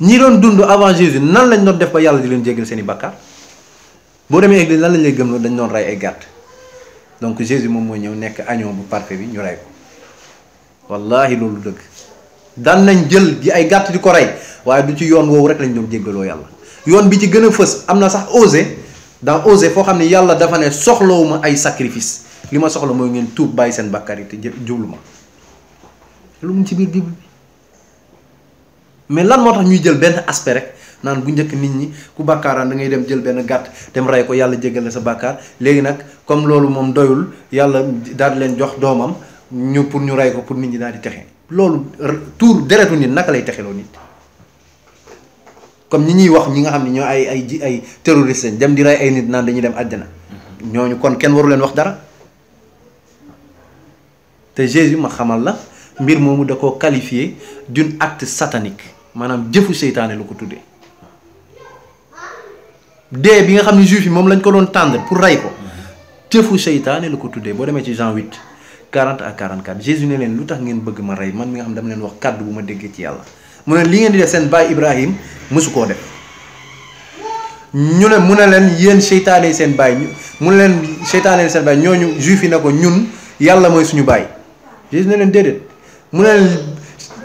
ñi doon dund avant Jésus nan lañ doon def ba yàlla di leen jéggal seen i bàkkaar boo demee église lan lañ lay gëm loolu dañ doon rey ay gàtt donc Jésus moom mooy ñëw nekk agneau bu parfait bi ñu rey ko wallahi loolu dëgg daan nañ jël di ay gàtt di ko rey waaye du ci yoon woowu rek lañ doon jéggaloo yàlla yoon bi ci gën a fës am na sax Osée dans Osée foo xam ne yàlla dafa ne soxlawuma ay sacrifice li ma soxla mooy ngeen tuub bàyyi seen bàkkaar yi te jublu ma lu mu ci biir Bible bi mais lan moo tax ñuy jël benn aspect rek naan bu njëkk nit ñi ku bàkkaaraan da ngay dem jël benn gàtt dem rey ko yàlla jéggal la sa bàkkaar léegi nag comme loolu moom doyul yàlla daal di leen jox doomam ñu pour ñu rey ko pour nit ñi daal di texe loolu tuur deretu nit naka lay texeloo nit comme ñi ñuy wax ñi nga xam ne ñoo ay terroriste lañ dem di rey ay nit naan dañuy dem àjjana ñooñu kon kenn waru leen wax dara te Jésus ma xamal la mbir moomu da koo qualifié d'un acte satanique maanaam jëfu seytaane lu ko tuddee dee bi nga xam ne juif yi moom lañ ko doon tàndal pour rey ko jëfu seytaane lu ko tuddee boo demee ci Jean 8 40 à 44 Jésus ne leen lu tax ngeen bëgg ma rey man mi nga xam ne dama leen wax kàddu bu ma déggee ci yàlla mu ne li ngeen di def seen baay Ibrahim mësu koo def mu ne leen yéen seytaane yi seen baay mu ne leen seytaane yi seen baay ñooñu juif yi ne ko ñun yàlla mooy suñu baay Jésus ne leen déedéet mu ne leen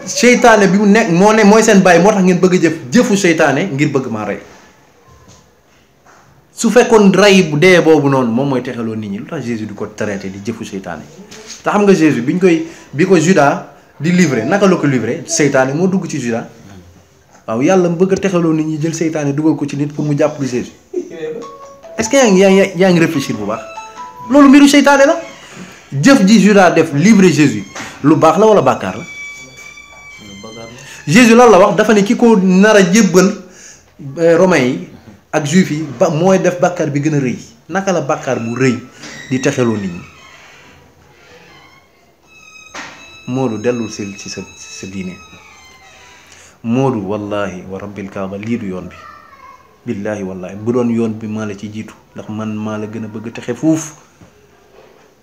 seytaane bi mu nekk moo ne mooy seen baay moo tax ngeen bëgg a jëfu seytaane ngir bëgg maa rey su fekkoon rey bu dee boobu noonu moom mooy texeloo nit ñi lu tax Jésus di ko traité di jëfu seytaane te xam nga Jésus bi ko Judas di livrer naka la ko livrer seytaane moo dugg ci Judas waaw yàlla mu bëgg a texaloo nit ñi jël seytaane dugal ko ci nit pour mu jàppale Jésus est-ce que yaa ngi réfléchir bu baax loolu mbiru seytaane la jëf ji Judas def livrer Jésus lu baax la wala bàkkaar la Jésus lan la wax dafa ne ki ko nar a jébbal romain yi ak juif yi ba mooy def bàkkaar bi gën a rëy naka la bàkkaar bu rëy di texeloo nit ñi Moodu dellul ci sa diine Moodu wallahi wa rabbil kaaba lii du yoon bi billaahi wallahi bu doon yoon bi maa la ci jiitu ndax man maa la gën a bëgg texe fuuf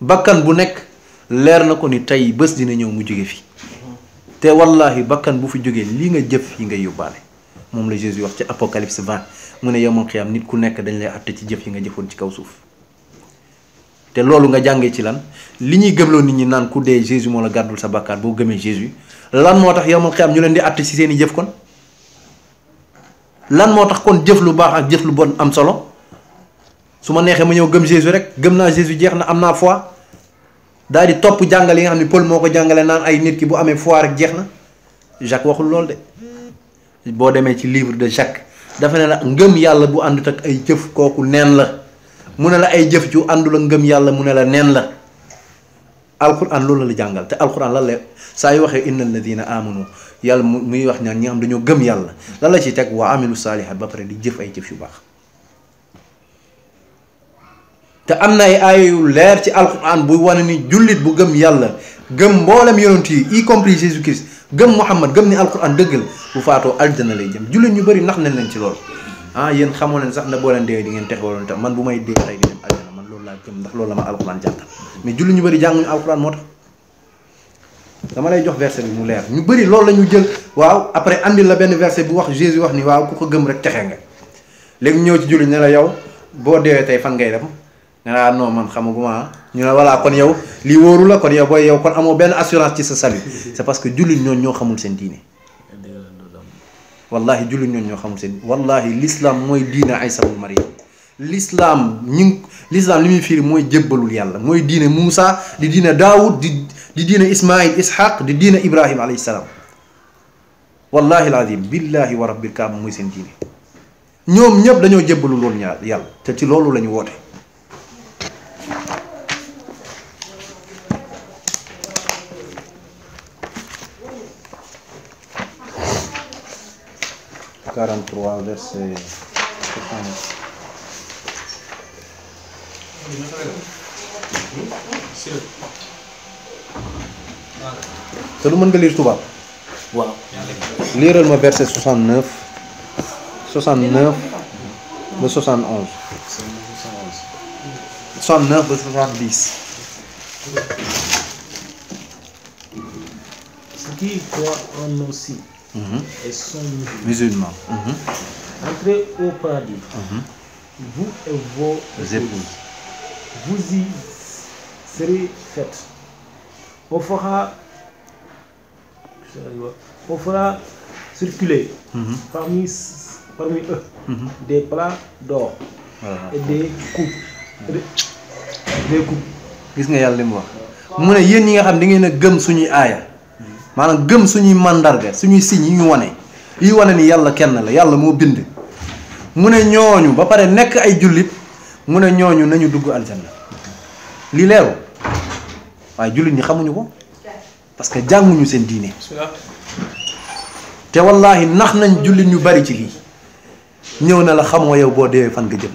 bakkan bu nekk leer na ko ni tey bés dina ñëw mu jóge fi te wallahi bakkan bu fi jógee lii nga jëf yi ngay yóbbaale moom la Jésus wax ci Apocalypse 20 mu ne yawmal qiyaam nit ku nekk dañ lay àtte ci jëf yi nga jëfoon ci kaw suuf te loolu nga jàngee ci lan li ñuy gëmloo nit ñi naan ku dee Jésus moo la gàddul sa bakkaar boo gëmee Jésus lan moo tax yawmal qiyaam ñu leen di àtte ci seeni jëf kon lan moo tax kon jëf lu baax ak jëf lu bon am solo su ma neexee ma ñëw gëm Jésus rek gëm naa Jésus jeex na am naa foi daal di topp jàngale yi nga xam ne Paul moo ko jàngale naan ay nit ki bu amee foi rek jeex na Jacques waxul lool de boo demee ci livre de Jacques dafa ne la ngëm yàlla bu àndut ak ay jëf kooku neen la mu ne la ay jëf ju àndul ak ngëm yàlla mu ne la neen la alquran loolu la jàngal te alquran lan la saa yu waxee inna alladina amanu yàlla muy wax ñaan ñi nga xam dañoo gëm yàlla lan la ci teg waa amilu saalihat ba pare di jëf ay jëf yu baax te am na ay aaya yu leer ci alquran buy wane ni jullit bu gëm yàlla gëm mboolem yonent yi y compris Jésus Christ gëm Muhammad gëm ni alquran dëggal bu faatoo aljana lay jëm jullit ñu bëri nax nañ leen ci loolu yéen xamoo leen sax na boo leen dee di ngeen texewaloon tam man bu may dee tey di dem aljana man loolu laa gëm ndax loolu la ma alquran jàngal mais jullit ñu bëri jànguñu alquran moo tax dama lay jox verset bi mu leer ñu bëri loolu la ñu jël waaw après andil la benn verset bu wax Jésus wax ni waaw ku ko gëm rek texe nga léegi ñëw ci jullit ne la yow boo deewee tey fan ngay dem nga naa non man xamaguma ñu ne voilà kon yow lii wóoru la kon yow booy yow kon amoo benn assurance ci sa salut c'est parce que jullit ñoon ñoo xamul seen diine wallahi jullit ñoon ñoo xamul seen wallahi l'islam mooy diine Isa ibn Maryam l'islam l'islam li muy firi mooy jébbalul yàlla mooy diine Muusa di diine Daawud di diine Ismaïl Ishaq di diine Ibrahim alayhi salaam wallahi alazim billahi wa rabbil kaaba mooy seen diine ñoom ñëpp dañoo jébbalul woon yàlla te ci loolu la ñu woote 43 verset 60. te du mën nga lire tubaab. waaw. liiral ma verset 69 69 ba 71. 69 ba 70. Ceux qui croient en aussi et sont musulmans. Entrez au paradis, vous et vos épouses. Vous y serez faites. On fera circuler parmi eux des plats d'or et des coupes. gis nga yàlla li mu wax mu ne yéen ñi nga xam da ngeen a gëm suñuy aaya maanaam gëm suñuy mandarga suñuy signes yi ñu wane ni yàlla kenn la yàlla moo bind mu ne ñooñu ba pare nekk ay jullit mu ne ñooñu nañu dugg aljanna li leeru waaye jullit ñi xamuñu ko parce que jànguñu seen diine te wallahi nax nañ jullit ñu bari ci lii ñëw na la xamoo yow boo deewee fan nga jëm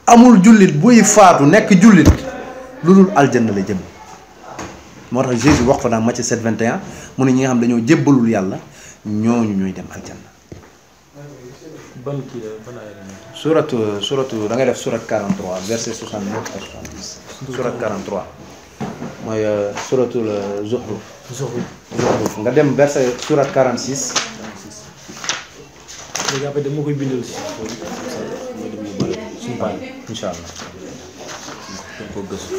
amul jullit buy faatu nekk jullit lu dul aljanna la jëm moo tax Jésus wax ko dans Matthieu 7:21 mu ne ñi nga xam dañoo jébbalul yàlla ñooñu ñooy dem aljanna. ban kii la ban aaya la suratu da ngay def surat 43 verset 69 ak 70. surat 43 mooy suratul Zuhruf nga dem verset surat 46. léegi après dama koy bindal si suñu paa incha allah dañ ko gëstu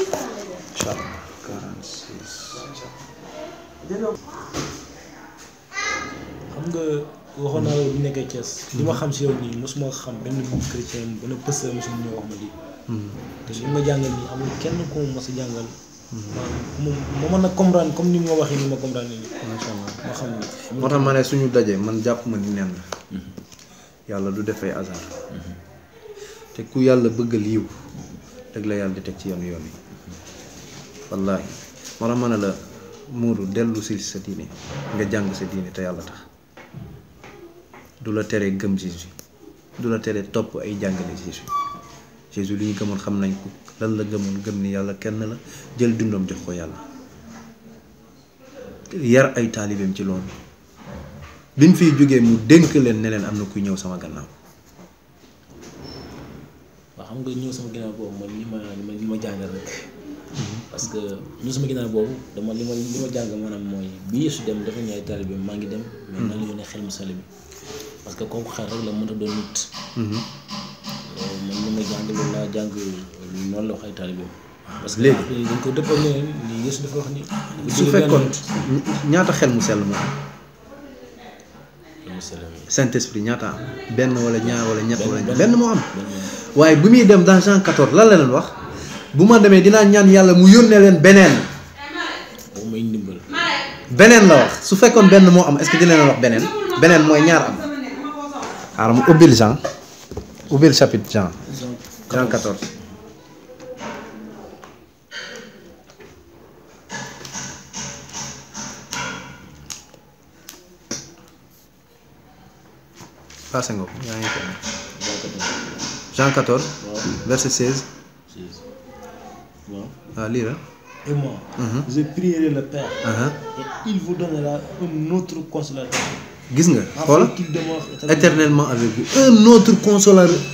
incha allah 46. xam nga waxoon naa la bu nekkee Thiès. li ma xam si yow nii mosuma xam benn chrétien benn pësteur mosuma ñëw wax ma lii. te li ma jàngal nii amul kenn ku ma mos a jàngal ma mën a comprendre comme ni ma waxee ni ma comprendre nii. macha allah ma xam ni. moo tax ma ne suñu dajee man jàpp ma ni nen la. yàlla du defee hasard. te ku yàlla bëggal yiw rek la yàlla di teg ci yoon yi. wallaahi moo tax ma ne la Modou dellu si sa diine nga jàng sa diine te yàlla tax du la tere gëm Jésus du la tere topp ay jàngale Jésus li ñu gëmoon xam nañ ko lan la gëmoon gëm ni yàlla kenn la jël dundam jox ko yàlla yar ay taalibeem ci loolu bi mu fiy jógee mu dénk leen ne leen am na kuy ñëw sama gannaaw. waaw xam nga ñëw sama ginnaaw boobu man li ma jàngal rek parce que ñëw sama ginnaaw boobu dama li ma jàng maanaam mooy bi Yeesu dem dafa ñaay taalibe maa ngi dem mais na la yónnee xel mu sell bi parce que kooku xel rek la mënta doon nit man li ma jàng loolu laa jàng noonu la wax ay taalibe parce que léegi dañ ko dëppal ne ni Yeesu dafa wax ni su fekkoon ñaata xel mu sell moo am Saint-Esprit ñaata am benn wala ñaar wala ñett wala benn moo am waaye bu muy dem dans Jean 14 lan la leen wax bu ma demee dinaa ñaan yàlla mu yónnee leen beneen boobu may ndimbal beneen la wax su fekkoon benn moo am est-ce que dina leen wax beneen mooy ñaar am xaaral mu ubbil chapitre Jean 14 passé nga ko yaa ngi ko Jean 14 verset 16 waaw lii la et moi je prierai le Père et il vous donnera un autre consolateur gis nga xoola qu'il demeure éternellement avec vous un autre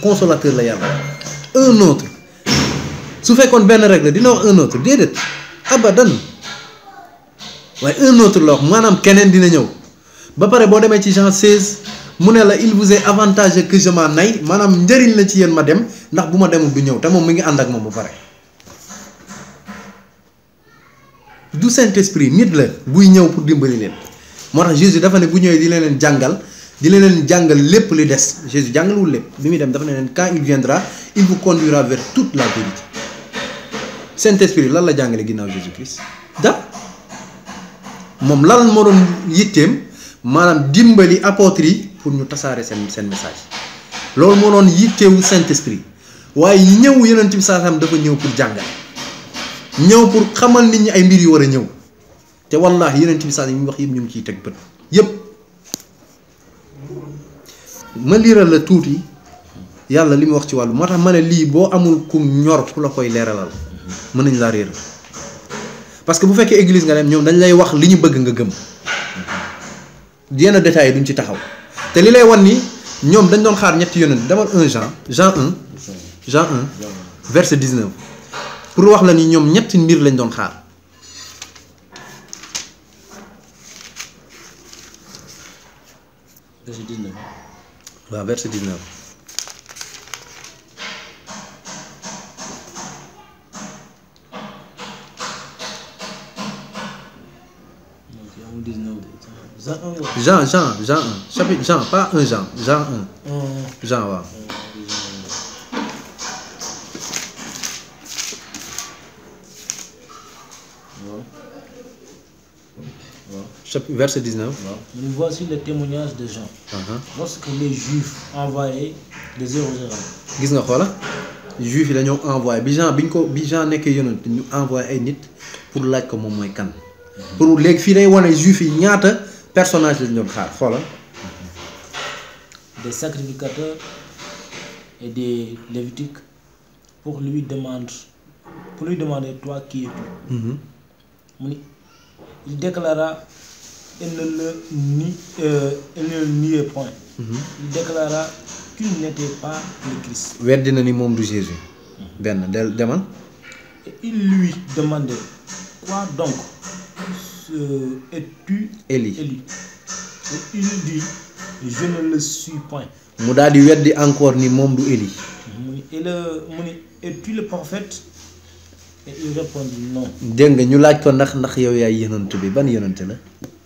consolateur la yàlla un autre su fekkoon benn rek la dina wax un autre déedéet abadan waaye un autre la wax maanaam keneen dina ñëw ba pare boo demee ci Jean 16 mu ne la il vous est avantageux que je m'en aille maanaam njëriñ la ci yéen ma dem ndax bu ma demul du ñëw te moom mi ngi ànd ak moom ba pare du Saint-Esprit nit la buy ñëw pour dimbali leen moo tax Jésus dafa ne bu ñëwee di leen jàngal lépp li des Jésus jàngalewul lépp bi muy dem dafa ne leen quand il viendra il vous conduira vers toute la vérité Saint-Esprit lan la jàngale ginnaaw Jésus-Christ moom lan moo doon yitteem maanaam dimbali apôtres yi pour ñu tasaare seen message loolu moo doon yitteewu Saint-Esprit waaye ñëw Yonent bi saasam dafa ñëw pour jàngal ñëw pour xamal nit ñi ay mbir yu war a ñëw te wallaahi Yonent bi saasam yi mu wax yëpp ñu ngi ciy teg bët yëpp ma liiral la tuuti yàlla li mu wax ci wàllu moo tax ma ne lii boo amul ku ñor ku la koy leeralal mën nañ laa réeral parce que bu fekkee église nga dem ñoom dañ lay wax li ñu bëgg nga gëm yenn détails yi duñ ci taxaw te li lay wan ni ñoom dañ doon xaar ñetti yonent demal Jean 1 verset 19 pour wax la ni ñoom ñetti mbir lañ doon xaar verset 19 waaw verset 19 Jean 1 chapitre Jean pas 1 Jean 1 Jean waaw chapitre verset 19 voici le témoignage de Jean lorsque les Juifs envoyaient des héros gis nga xoola Juifs yi dañoo envoyé bi Jean nekkee yonent ñu envoyé ay nit pour laaj ko moom mooy kan pour léegi fii day wane Juifs yi ñaata personnage lañ doon xaar xoola des sacrificateurs et des lévitiques pour lui demander toi qui es-tu mu ni il déclara et ne le niait point il déclara qu'il n'était pas le Christ weddi na ni moom du Jésus benn demal et il lui demandait quoi donc es-tu Élie et il dit je ne le suis point mu daal di weddi encore ni moom du Élie mu ni es-tu le prophète et il répondit non dégg nga ñu laaj ko ndax yow yaay yonent bi ban yonent la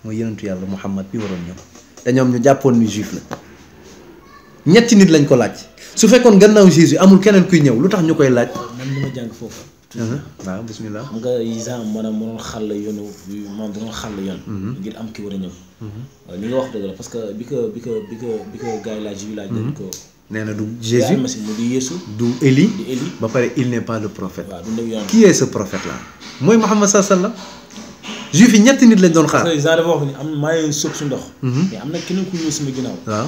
mooy yonentu yàlla Muhammad bi waroon ñëw te ñoom ñu jàppoon ni juif la ñetti nit lañ ko laaj su fekkoon gannaaw Jésus amul keneen kuy ñëw lu tax ñu koy laaj man li ma jàng foofu waaw bismillah. xam nga Isa maanaam mënoon xàll yoonu maanaam danoon xàll yoon. ngir am ki war a ñëw. waaw li nga wax dëgg la parce que bi ko gars yi laaj laaj dañ ko. nee na du Jésus mu di Yeesu. du Élie. di Élie ba pare il n'est pas le prophète. waaw du ndaw yoon. qui est ce prophète là. mooy Muhammad sallallahu alayhi wa sallam. juif yi ñetti nit lañ doon xaar. parce que Isa dafa wax ni am maa ngi leen sóob si ndox. mais am na keneen ku ñëw sama ginnaaw. waaw.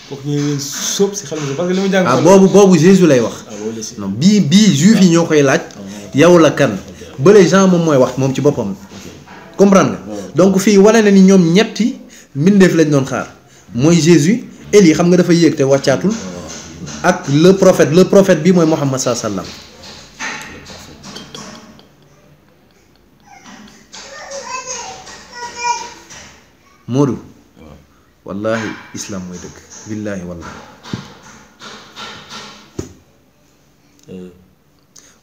kooku ñu leen sóob si xel mi parce que li ma jàng. boobu Jésus lay wax. non bii juif yi ñoo koy laaj. yow la kan. bële Jean moom mooy wax moom ci boppam. comprendre nga. donc fii wane na ni ñoom ñetti mbindeef lañ doon xaar. mooy Jésus. Élie xam nga dafa yéeg te wàccaatul. ak le prophète bi mooy Muhammad sallallahu alayhi wa sallam. Modou. wallahi islam mooy dëgg. billaahi wallahi.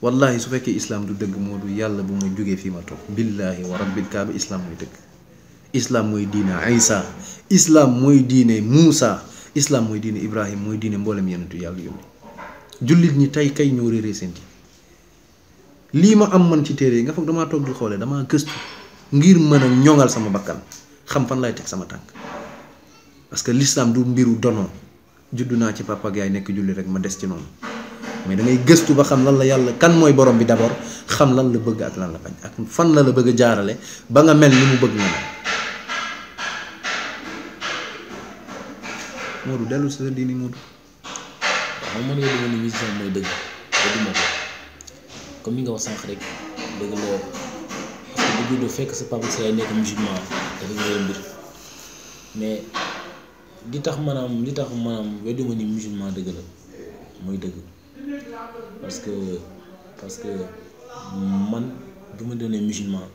wallahi su fekkee islam du dëgg Modou yàlla bu ma jógee fii ma toog. billaahi wa rabbil kaaba islam mooy dëgg. islam mooy diine Isa. islam mooy diine Muusa. islam mooy diine Ibrahim mooy diine mboolem yenentu yàlla yóbbu. jullit ñi tey kay ñoo réeree seen ti lii ma am man ci téere yi nga foog damaa toog di xoolee damaa gëstu ngir mën a ñoŋal sama bakkan xam fan lay teg sama tànk parce que l'islam du mbiru dono juddu naa ci papa yaay nekk julli rek ma des ci noonu mais da ngay gëstu ba xam lan la yàlla kan mooy borom bi d'abord xam lan la bëgg ak lan la bañ ak fan la bëgg a jaarale ba nga mel ni mu bëgg nga mel. Modou dellu sa diini Modou. waaw man yooyu dama ni islam mooy dëgg dëgguma ko comme ni nga wax sànq rek dëgg la parce que bu juddoo fekk sa papa sa yaay nekk musulman dafa ñëw mbir mais li tax maanaam wedduma ni musulman dëgg la mooy dëgg parce que man bi ma doonee musulman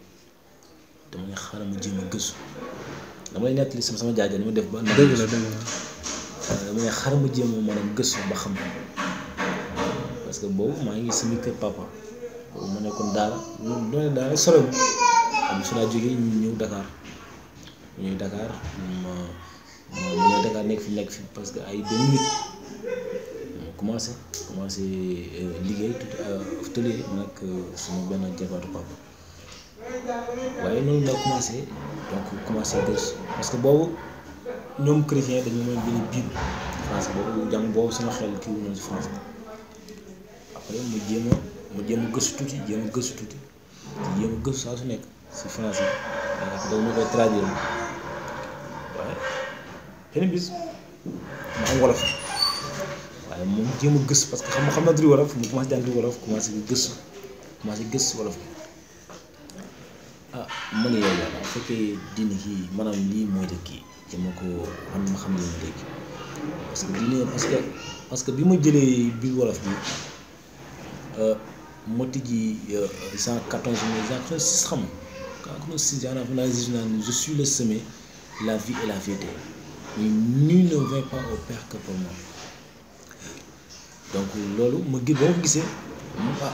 dama ne xaaral ma jéem a gëstu dama lay nettali sama jaaja ni ma def ba. dëgg la dama ne xaaral ma jéem a maanaam gëstu ba xam parce que boobu maa ngi sama kër papa boobu ma nekkoon daara ñun doone daara sore am su laa jógee ñu ñëw Dakar ma ñëw Dakar nekk fi parce que ay 2 minutes commencé liggéey tuuti atelier man ak sama benn jabaatu papa waaye noonu laa commencé gëstu parce que boobu ñoom chrétien dañu mën bind Bible français boobu jàng boobu sama xel kii wu noonu si français après mu jéem a gëstu tuuti saa su nekk si français donc ñu koy traduire waaye benn bis ma am wolof waaye moom jéem a gëstu parce que xam na duri wolof mu commencé jàng duri wolof commencé gëstu wolof bi ma ne yow yàlla bu fekkee diine kii maanaam lii mooy dëkk yi jëma ko ma xam ne mu dégg parce que diine parce que bi ma jëlee bi wolof bi ma tijji 114 mais 186 xam nga 186 jaanaam naa gis naa ne je suis le semé la vie et la vérité mais nul ne vient pas au Père que pour moi donc loolu ma gis ba ma gisee dafa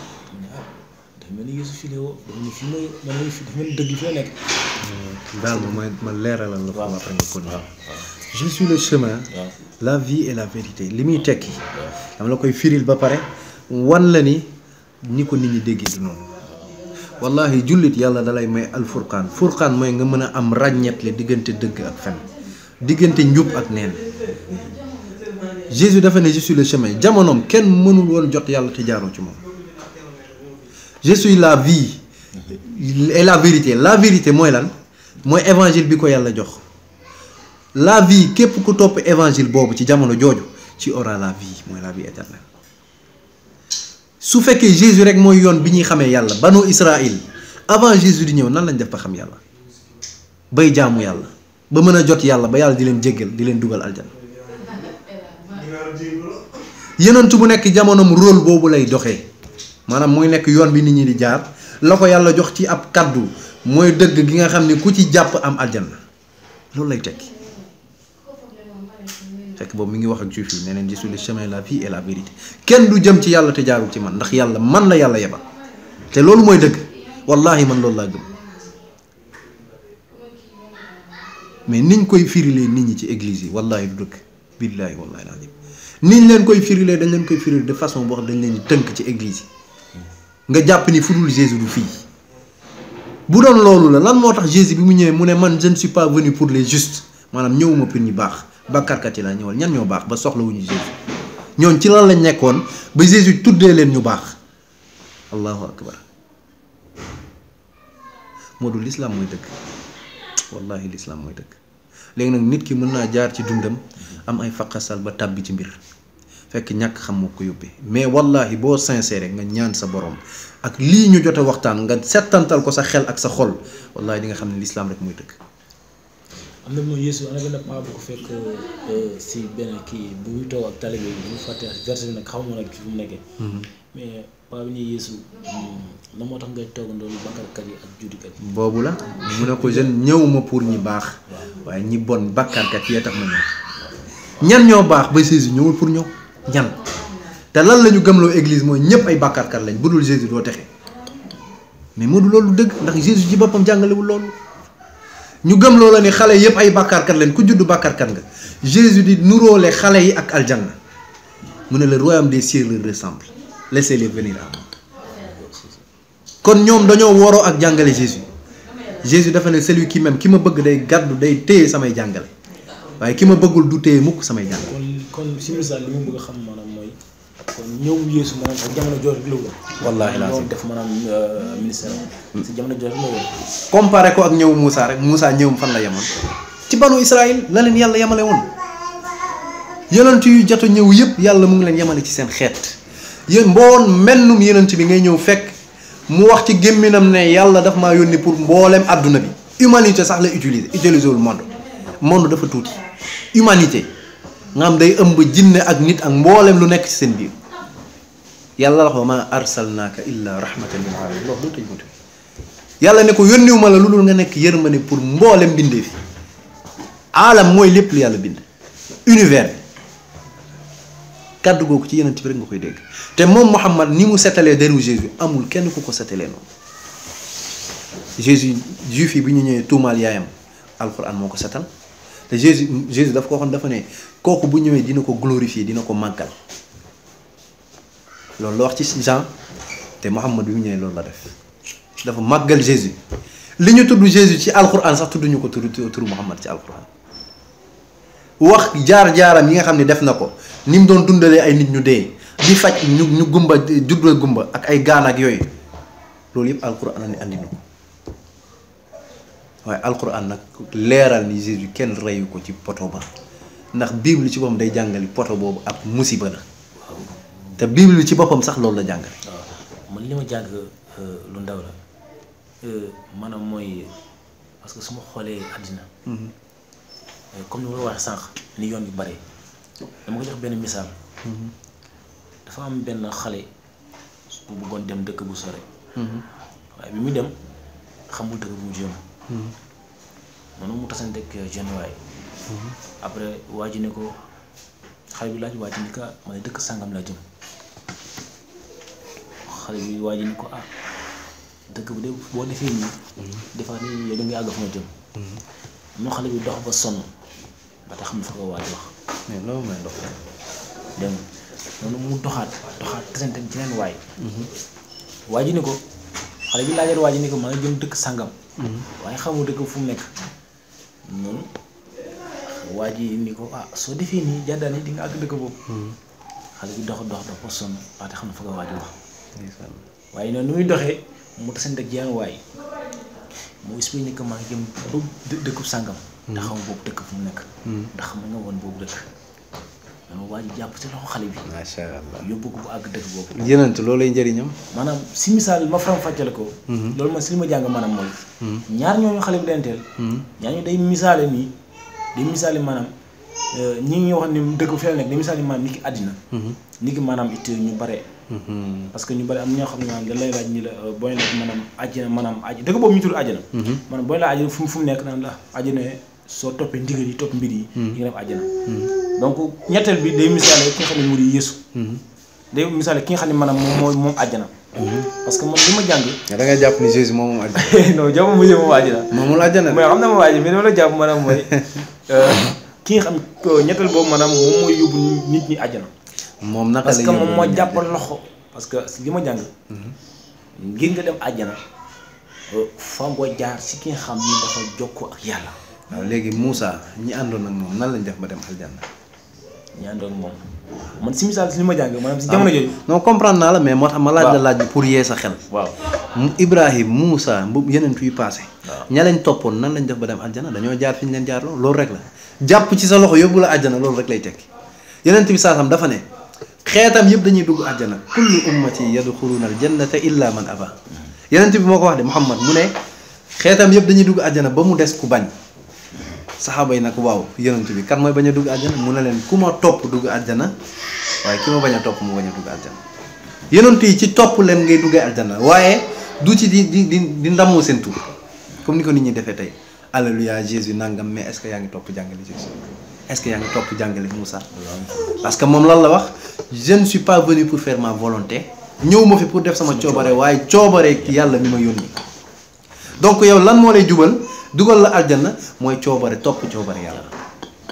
mel ni Yeesu fii la woo dafa mel ni fii dafa mel ni dëgg fi la nekk. daal ma leeralal la ko après nga kon je suis le chemin la vie et la vérité li muy tekki dama la koy firil ba pare wan la ni ko nit ñi dégg du noonu wallahi jullit yàlla dalay may alfurqaan furqaan mooy nga mën a am ràññetle diggante dëgg ak fen diggante njub ak neen Jésus dafa ne je suis le chemin jamonoom kenn mënul woon jot yàlla te jaaroo ci moom je suis la vie et la vérité mooy lan mooy évangile bi ko yàlla jox la vie képp ku topp évangile boobu ci jamono jooju ci aura la vie mooy la vie éternelle su fekkee Jésus rek mooy yoon bi ñuy xamee yàlla banu Israël avant Jésus di ñëw nan lañ def ba xam yàlla bay jaamu yàlla ba mën a jot yàlla ba yàlla di leen jéggal di leen dugal aljana yenentu bu nekk jamonoom rôle boobu lay doxee maanaam mooy nekk yoon bi nit ñi di jaar la ko yàlla jox ci ab kaddu mooy dëgg gi nga xam ne ku ci jàpp am aljanna loolu lay tekki fekk boobu mi ngi wax ak juif yi neneen je suis le chemin la vie et la vérité kenn du jëm ci yàlla te jaarul ci man ndax yàlla man la yàlla yebal te loolu mooy dëgg wallahi man loolu laa gëm mais niñ koy firilee nit ñi ci église yi wallahi du dëgg billahi wallahi laa niñ leen koy firilee dañ leen koy firil de façon boo xam dañ leen di tënk ci église yi nga jàpp ni fu dul Jésus du fii bu doon loolu la lan moo tax Jésus bi mu ñëwee mu ne man je ne suis pas venu pour les justes maanaam ñëwuma pour ñi baax bàkkaarkat yi laa ñëwal ñan ñoo baax ba soxlawuñu Jésus ñoon ci lan lañ nekkoon ba Jésus tuddee leen ñu baax allahu akbar moo du l'islam mooy dëgg wallahi l'islam mooy dëgg léegi nag nit ki mën naa jaar ci dundam am ay faqasal ba tàbbi ci mbir fekk ñàkk xam moo ko yóbbee mais wallahi boo sincère nga ñaan sa borom ak lii ñu jot a waxtaan nga settantal ko sa xel ak sa xol wallahi di nga xam ne l'islam rek mooy dëgg. am na mooy Yeesu am na benn paa bu ko fekk si benn kii bu ñu toog ak talibé bi bu ñu fàtte verset bi nag xaw ma nag fi mu nekkee. mais paa bi ñuy Yeesu na moo tax ngay toogandoo bakkarkat yi ak juddikat yi. boobu la mu ne ko jeune ñëwuma pour ñi baax waaye ñi bon bakkarkat yi tax ma ñëw ñan ñoo baax ba Jésus ñëwul pour ñëw ñan te lan la ñu gëmloo église mooy ñëpp ay bakkarkat lañ bu dul Jésus doo texe mais moo du loolu dëgg ndax Jésus ci boppam jàngalewul loolu. ñu gëm loola ni xale yëpp ay bàkkaarkat leen ku judd bàkkaarkat nga Jésus di nuróole xale yi ak aljanna mu ne le royaume des cieux leur ressemble laissez-les venir à moi kon ñoom dañoo woroo ak jàngale Jésus dafa ne celui qui m'aime ki ma bëgg day gàddu day téye samay jàngale waaye ki ma bëggul du téye mukk samay jàngale. kon si misaal li mu bëgg a xam maanaam mooy kon ñëw Yeesu maanaam ak jamono jooju la woon. wallaahi laa si def maanaam ministère si jamono jooju la woon. comparé ko ak ñëw Moussa rek Moussa ñëwum fan la yemoon ci banu Israël la leen yàlla yemale woon yonent yu jot a ñëw yëpp yàlla mu ngi leen yemale ci seen xeet yéen mboon mennum yonent bi ngay ñëw fekk mu wax ci gémminam ne yàlla daf maa yónni pour mbooleem àdduna bi humanité sax la utiliser wul monde dafa tuuti humanité nga xam day ëmb jinne ak nit ak mbooleem lu nekk ci seen biir yàlla wax wa ma arsalnaaka illa rahmatan lil alamin loolu lu tëj buntu yàlla ne ko yónniwuma la lu dul nga nekk yërmande pour mbooleem bindee fi alam mooy lépp lu yàlla bind univers bi kàddu googu ci yeneen bi rek nga koy dégg te moom Muhammad ni mu setalee deru Jésus amul kenn ku ko setalee noonu Jésus juif yi bi ñu ñëwee tuumaal yaayam alquran moo ko setal te Jésus daf ko waxoon dafa ne kooku bu ñëwee dina ko glorifier dina ko màggal loolu la wax ci Jean te Muhammad bi mu ñëwee loolu la def dafa màggal Jésus li ñu tudd Jésus ci alquran sax tudduñu ko turu Muhammad ci alquran wax jaar-jaaram yi nga xam ne def na ko ni mu doon dundalee ay nit ñu dee di faj ñu gumba juddoo gumba ak ay gaan ak yooyu loolu yëpp alquran ni andi na ko waaye alquran nag leeral ni Jésus kenn reyu ko ci poto ba ndax bible ci boppam day jàngali poto boobu ab musiba la te bible ci boppam sax loolu la jàngale. waaw man li ma jàng lu ndaw la maanaam mooy parce que su ma xoolee àddina comme ni ma la waxee sànq ni yoon yu bare dama ko jox benn misaal dafa am benn xale bu bëggoon dem dëkk bu sore waaye bi muy dem xamul dëkk bu mu jëm noonu mu tasanteeg jeune waay après waa ji ne ko xale bi laaj waa ji ni ka ma ne dëkk sàngam laa jëm xale bi waa ji ni ko ah dëkk bu dee boo defee nii defaat nii yow da ngay àgg fa nga jëm moo xale bi dox ba sonn ba tax xam ne fa ko waa ji wax mais loolu mooy ndox dégg nga noonu mu doxaat tasanteeg jeneen waay waa ji ni ko xale bi laajaat waa ji ni ko maa ngi jëm dëkk sàngam waaye xamul dëkk fu mu nekk noonu waa ji ni ko ah soo defee nii jàddaan yi di nga àgg dëkk boobu xale bi dox ba sonn ba tax xam ne fa ko waa ji wax waaye noonu nu muy doxee mu tasante ak jeneen waay mu expliqué que maa ngi jëm ba dëkku sàngam ndax xam boobu dëkk fu mu nekk ndax xam nga woon boobu dëkk dama waa ji jàpp ci loxo xale bi macha allah yóbbu ko bu àgg dëkk boobu yenent loolu lay njëriñam maanaam si misaal ma faram fàccale ko loolu ma si li ma jàng maanaam mooy ñaar ñooñu xale bi denteel ñaar ñu day misaale nii day misaale maanaam ñi ngi wax ni dëkk fi la nekk day misaale maanaam ni ki àddina ni ki maanaam it ñu bare parce que ñu bari am ñoo xam ne maanaam da lay laaj ni la booy laaj maanaam àjjana maanaam àjjana dëkk boobu ñu tudd àjjana maanaam booy laaj àjjana fu mu nekk naan la àjjana soo toppee ndigal yi topp mbir yi di nga def àjjana donc ñetteel bi day misaale ki nga xam ne mu di Yeesu day misaale ki nga xam ne maanaam moom àjjana parce que man li ma jàng da nga jàpp ni Jésus moom àjjana non jàpp mu moom àjjana moomul àjjana mais xam na moom àjjana mais dama la jàpp maanaam mooy ki nga xam ñetteel boobu maanaam moom mooy yóbbu nit ñi àjjana moom naka parce que moom moo jàppal loxo parce que li ma jàng ngir nga dem àjjana fa nga jaar si ki nga xam ni dafa jokkoo ak yàlla. waaw léegi Moussa ñi àndoon ak moom nan lañ def ba dem aljanna. ñi àndoon ak moom man si misaal si li ma jàng maanaam si jamono jooju. non comprendre naa la mais moo tax ma laaj la laaj bi pour yee sa xel. waaw Ibrahim Moussa yeneen yu passé. ña lañ toppoon nan lañ def ba dem aljanna dañoo jaar fi ñu leen jaar loolu rek la. jàpp ci sa loxo yóbbu la àjjana loolu rek lay tekki yeneen bi saasam dafa ne xeetam yëpp dañuy dugg àjjana kullu ummati yadxuluna aljannata illa man aba yeneen bi moo ko wax de Muhammad mu ne xeetam yëpp dañuy dugg àjjana ba mu des ku bañ saxaaba yi nag waaw yeneen bi kan mooy bañ a dugg àjjana mu ne leen ku ma topp dugg àjjana waaye ki ma bañ a topp mu bañ a dugg àjjana yeneen yi ci topp leen ngay duggee àjjana waaye du ci di ndamoo seen tur comme ni ko nit ñi defee tey alléluia Jésus nangam mais est-ce que yaa ngi topp jàngale Jésus est-ce que yaa ngi topp jàngale Moussa parce que moom lan la wax je ne suis pas venu pour faire ma volonté ñëw ma fi pour def sama coobare waaye coobare yàlla mi ma yónni donc yow lan moo lay jubal dugal la aljanna mooy coobare topp coobare yàlla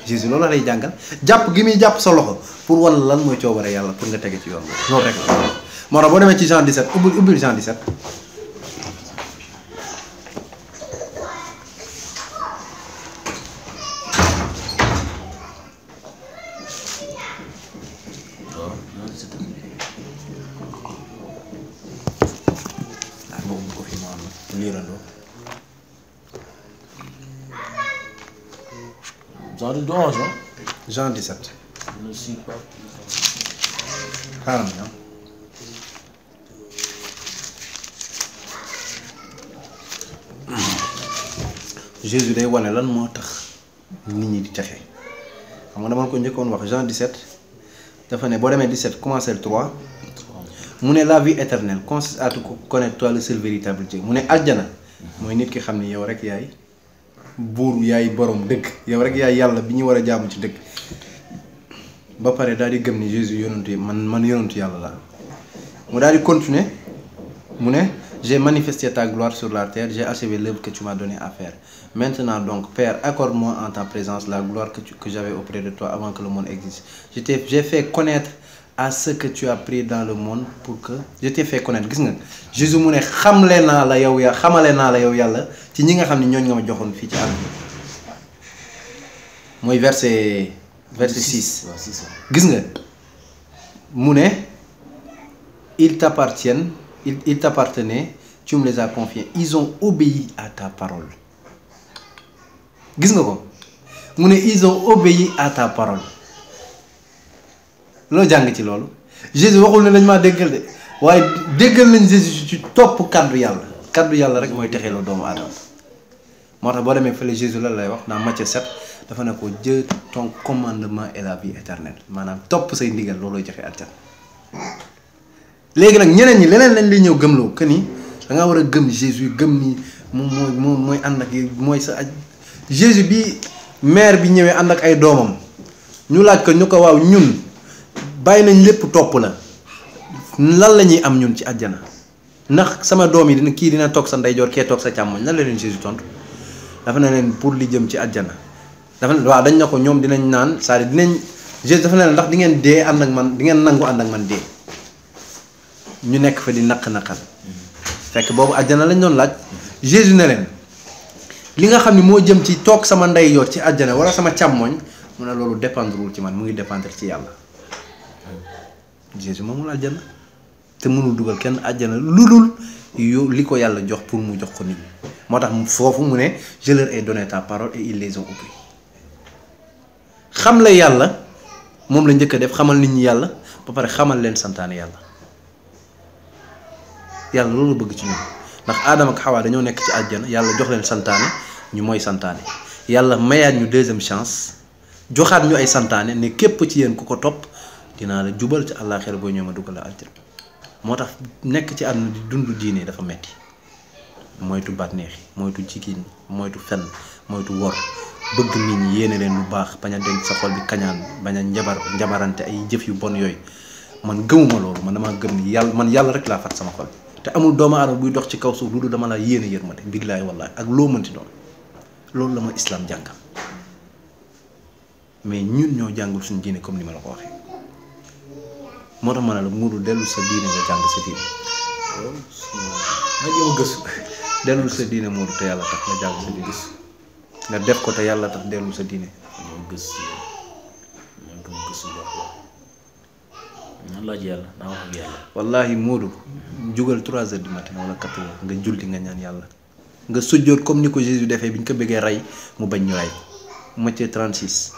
Jésus loolu lay jàngal jàpp gi muy jàpp sa loxo pour wan lan mooy coobare yàlla pour nga tege ci yoon loolu rek la moo tax boo demee ci Jean 17 ubbil Jean 17 Jean 17. Je ne suis pas. Jésus day wane lan moo tax nit ñi di texe xam nga dama ko njëkkoon wax Jean 17 dafa ne boo demee 17 commencé le 3 mu ne la vie éternelle consiste à te connaître toi le seul véritable Dieu mu ne àjjana mooy nit ki xam ni yow rek yaay buur yaay borom dëgg yow rek yaay yàlla bi ñu war a jaamu ci dëgg ba pare daal di gëm ni Jésus yonantu man yonantu yàlla la mu daal di continuer mu ne j'ai manifesté ta gloire sur la terre j'ai achevé l'œuvre que tu m'as donné à faire maintenant donc Père accorde-moi en ta présence la gloire que j'avais auprès de toi avant que le monde existe j'ai fait connaître à ce que tu as pris dans le monde pour que je t'ai fait connaître gis nga Jésus mu ne xamale naa la yow yàlla ci ñi nga xam ne ñooñ nga ma joxoon fii ci àdduna mooy verset 6 gis nga mu ne ils t'appartenaient tu me les as confiés ils ont obéi à ta parole gis nga ko mu ne ils ont obéi à ta parole loo jàng ci loolu Jésus waxul ne lañ maa déggal de waaye déggal nañ Jésus ci topp kaddu yàlla rek mooy texeeloo doomu aadama moo tax boo demee fële Jésus la lay wax dans Matthieu 7 dafa ne ko Dieu ton commandement est la vie éternelle maanaam topp say ndigal loolooy joxe àjjana léegi nag ñeneen ñi leneen lañ lay ñëw gëmloo que ni da ngaa war a gëm Jésus gëm ni moom mooy ànd ak mooy sa aj Jésus bi mère bi ñëwee ànd ak ay doomam ñu laaj ko ñu ko waaw ñun bàyyi nañ lépp topp la lan la ñuy am ñun ci àjjana ndax sama doom yi kii dina toog sa ndeyjoor kee toog sa càmmoñ lan la leen Jésus tontu dafa ne leen pour li jëm ci àjjana dafa ne waaw dañ na ko ñoom dinañ naan c'est-à-dire dinañ Jésus dafa ne leen ndax di ngeen dee ànd ak man di ngeen nangu ànd ak man dee ñu nekk fa di naq-naqal fekk boobu àjjana lañ doon laaj Jésus ne leen li nga xam ne moo jëm ci toog sama ndeyjoor ci àjjana wala sama càmmoñ mu ne loolu dépendrewul ci man mu ngi dépendre ci yàlla Jésus moomul àjjana te mënul dugal kenn àjjana lu dul yow li ko yàlla jox pour mu jox ko nit ñi moo tax foofu mu ne je leur ai donné ta parole et ils les ont oubliés xam la yàlla moom la njëkk a def xamal nit ñi yàlla ba pare xamal leen santaane yàlla loolu bëgg ci ñun ndax Aadama ak Xawaa dañoo nekk ci àjjana yàlla jox leen santaane ñu mooy santaane yàlla mayaat ñu deuxième chance joxaat ñu ay santaane ne képp ci yéen ku ko topp dinaa la jubal ci àllaaxira boo ñëw ma dugal la àjjana moo tax nekk ci àdduna di dund diine dafa metti moytu bànneex yi moytu jigéen moytu fenn moytu wor bëgg nit ñi yéene leen lu baax bañ a denc sa xol bi kañaan bañ a njabarante ay jëf yu bon yooyu man gëmuma loolu man damaa gëm ni yàlla rek laa fat sama xol te amul doomu aadama buy dox ci kaw suuf lu dul dama la yéene yërmande billaahi wallaahi ak loo mënti doon loolu la ma islam jàngal mais ñun ñoo jàngul suñu diine comme ni ma la ko waxee moo tax ma ne la muuru dellu sa diine nga jàng sa diine ma jéem a gëstu. dellul sa diine Modou te yàlla tax nga jàng sa diine nga def ko te yàlla tax dellul sa diine. ma gëstu baax nan laaj yàlla naa wax ak yàlla. wallahi Modou jugal 3 heures du matin wala 4 heures nga julli nga ñaan yàlla nga sujjóot comme ni ko Jésus defee bi ñu ko bëggee rey mu bañ ñu rey Matthieu 36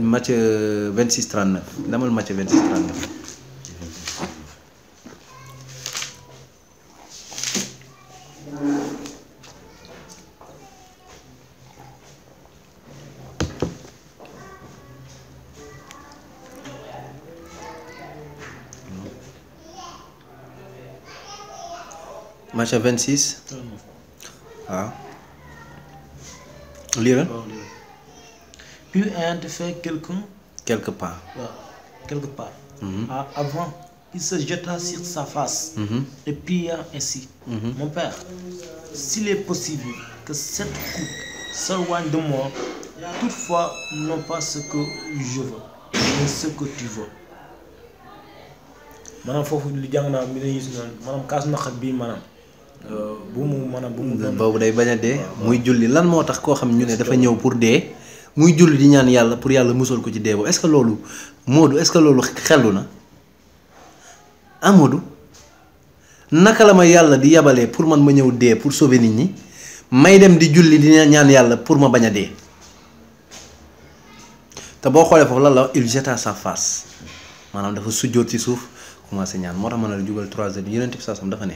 Matthieu 26 39 damal Matthieu 26 39. Matthieu 26 waaw lire puis ayant fait quelque part avant il se jeta sur sa face et pria ainsi mon père s'il est possible que cette coupe s'éloigne de moi toutefois non pas ce que je veux mais ce que tu veux. maanaam foofu li jàng naa mi ne gis noonu maanaam kaas naqat bii maanaam bu mu boobu day bañ a dee muy julli lan moo tax koo xam ñu ne dafa ñëw pour dee muy julli di ñaan yàlla pour yàlla musal ko ci dee boobu est-ce que loolu Modou est-ce que loolu xellu na Modou naka la ma yàlla di yabalee pour man ma ñëw dee pour sauver nit ñi may dem di julli di ñaan yàlla pour ma bañ a dee te boo xoolee foofu lan la il jeta sa face maanaam dafa sujjóot ci suuf commencé ñaan moo tax ma ne la jugal 3 heures Yonent bi saasam dafa ne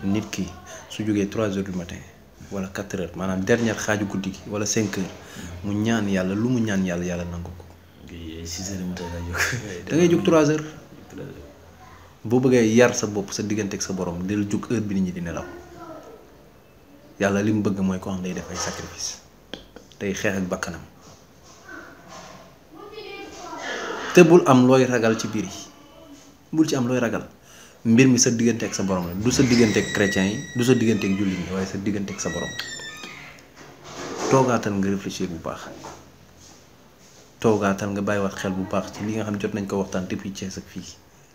nit ki su jógee 3 heures du matin wala 4 heures maanaam dernière xaaju guddi gi wala 5 heures mu ñaan yàlla lu mu ñaan yàlla yàlla nangu ko. 6 heures du matin laa jóg. da ngay jóg 3 heures. boo bëggee yar sa bopp sa diggante ak sa borom del jóg heure bi nit ñi di nelaw yàlla li mu bëgg mooy ko xam day def ay sacrifice tey xeex ak bakkanam te bul am looy ragal ci biir yi. bul ci am looy ragal mbir mi sa diggante ak sa borom la du sa diggante ak chrétien yi du sa diggante ak jullit ñi waaye sa diggante ak sa borom toogaatal nga réfléchir bu baax toogaatal nga bàyyiwaat xel bu baax ci li nga xam jot nañ ko waxtaan depuis Thiès ak fii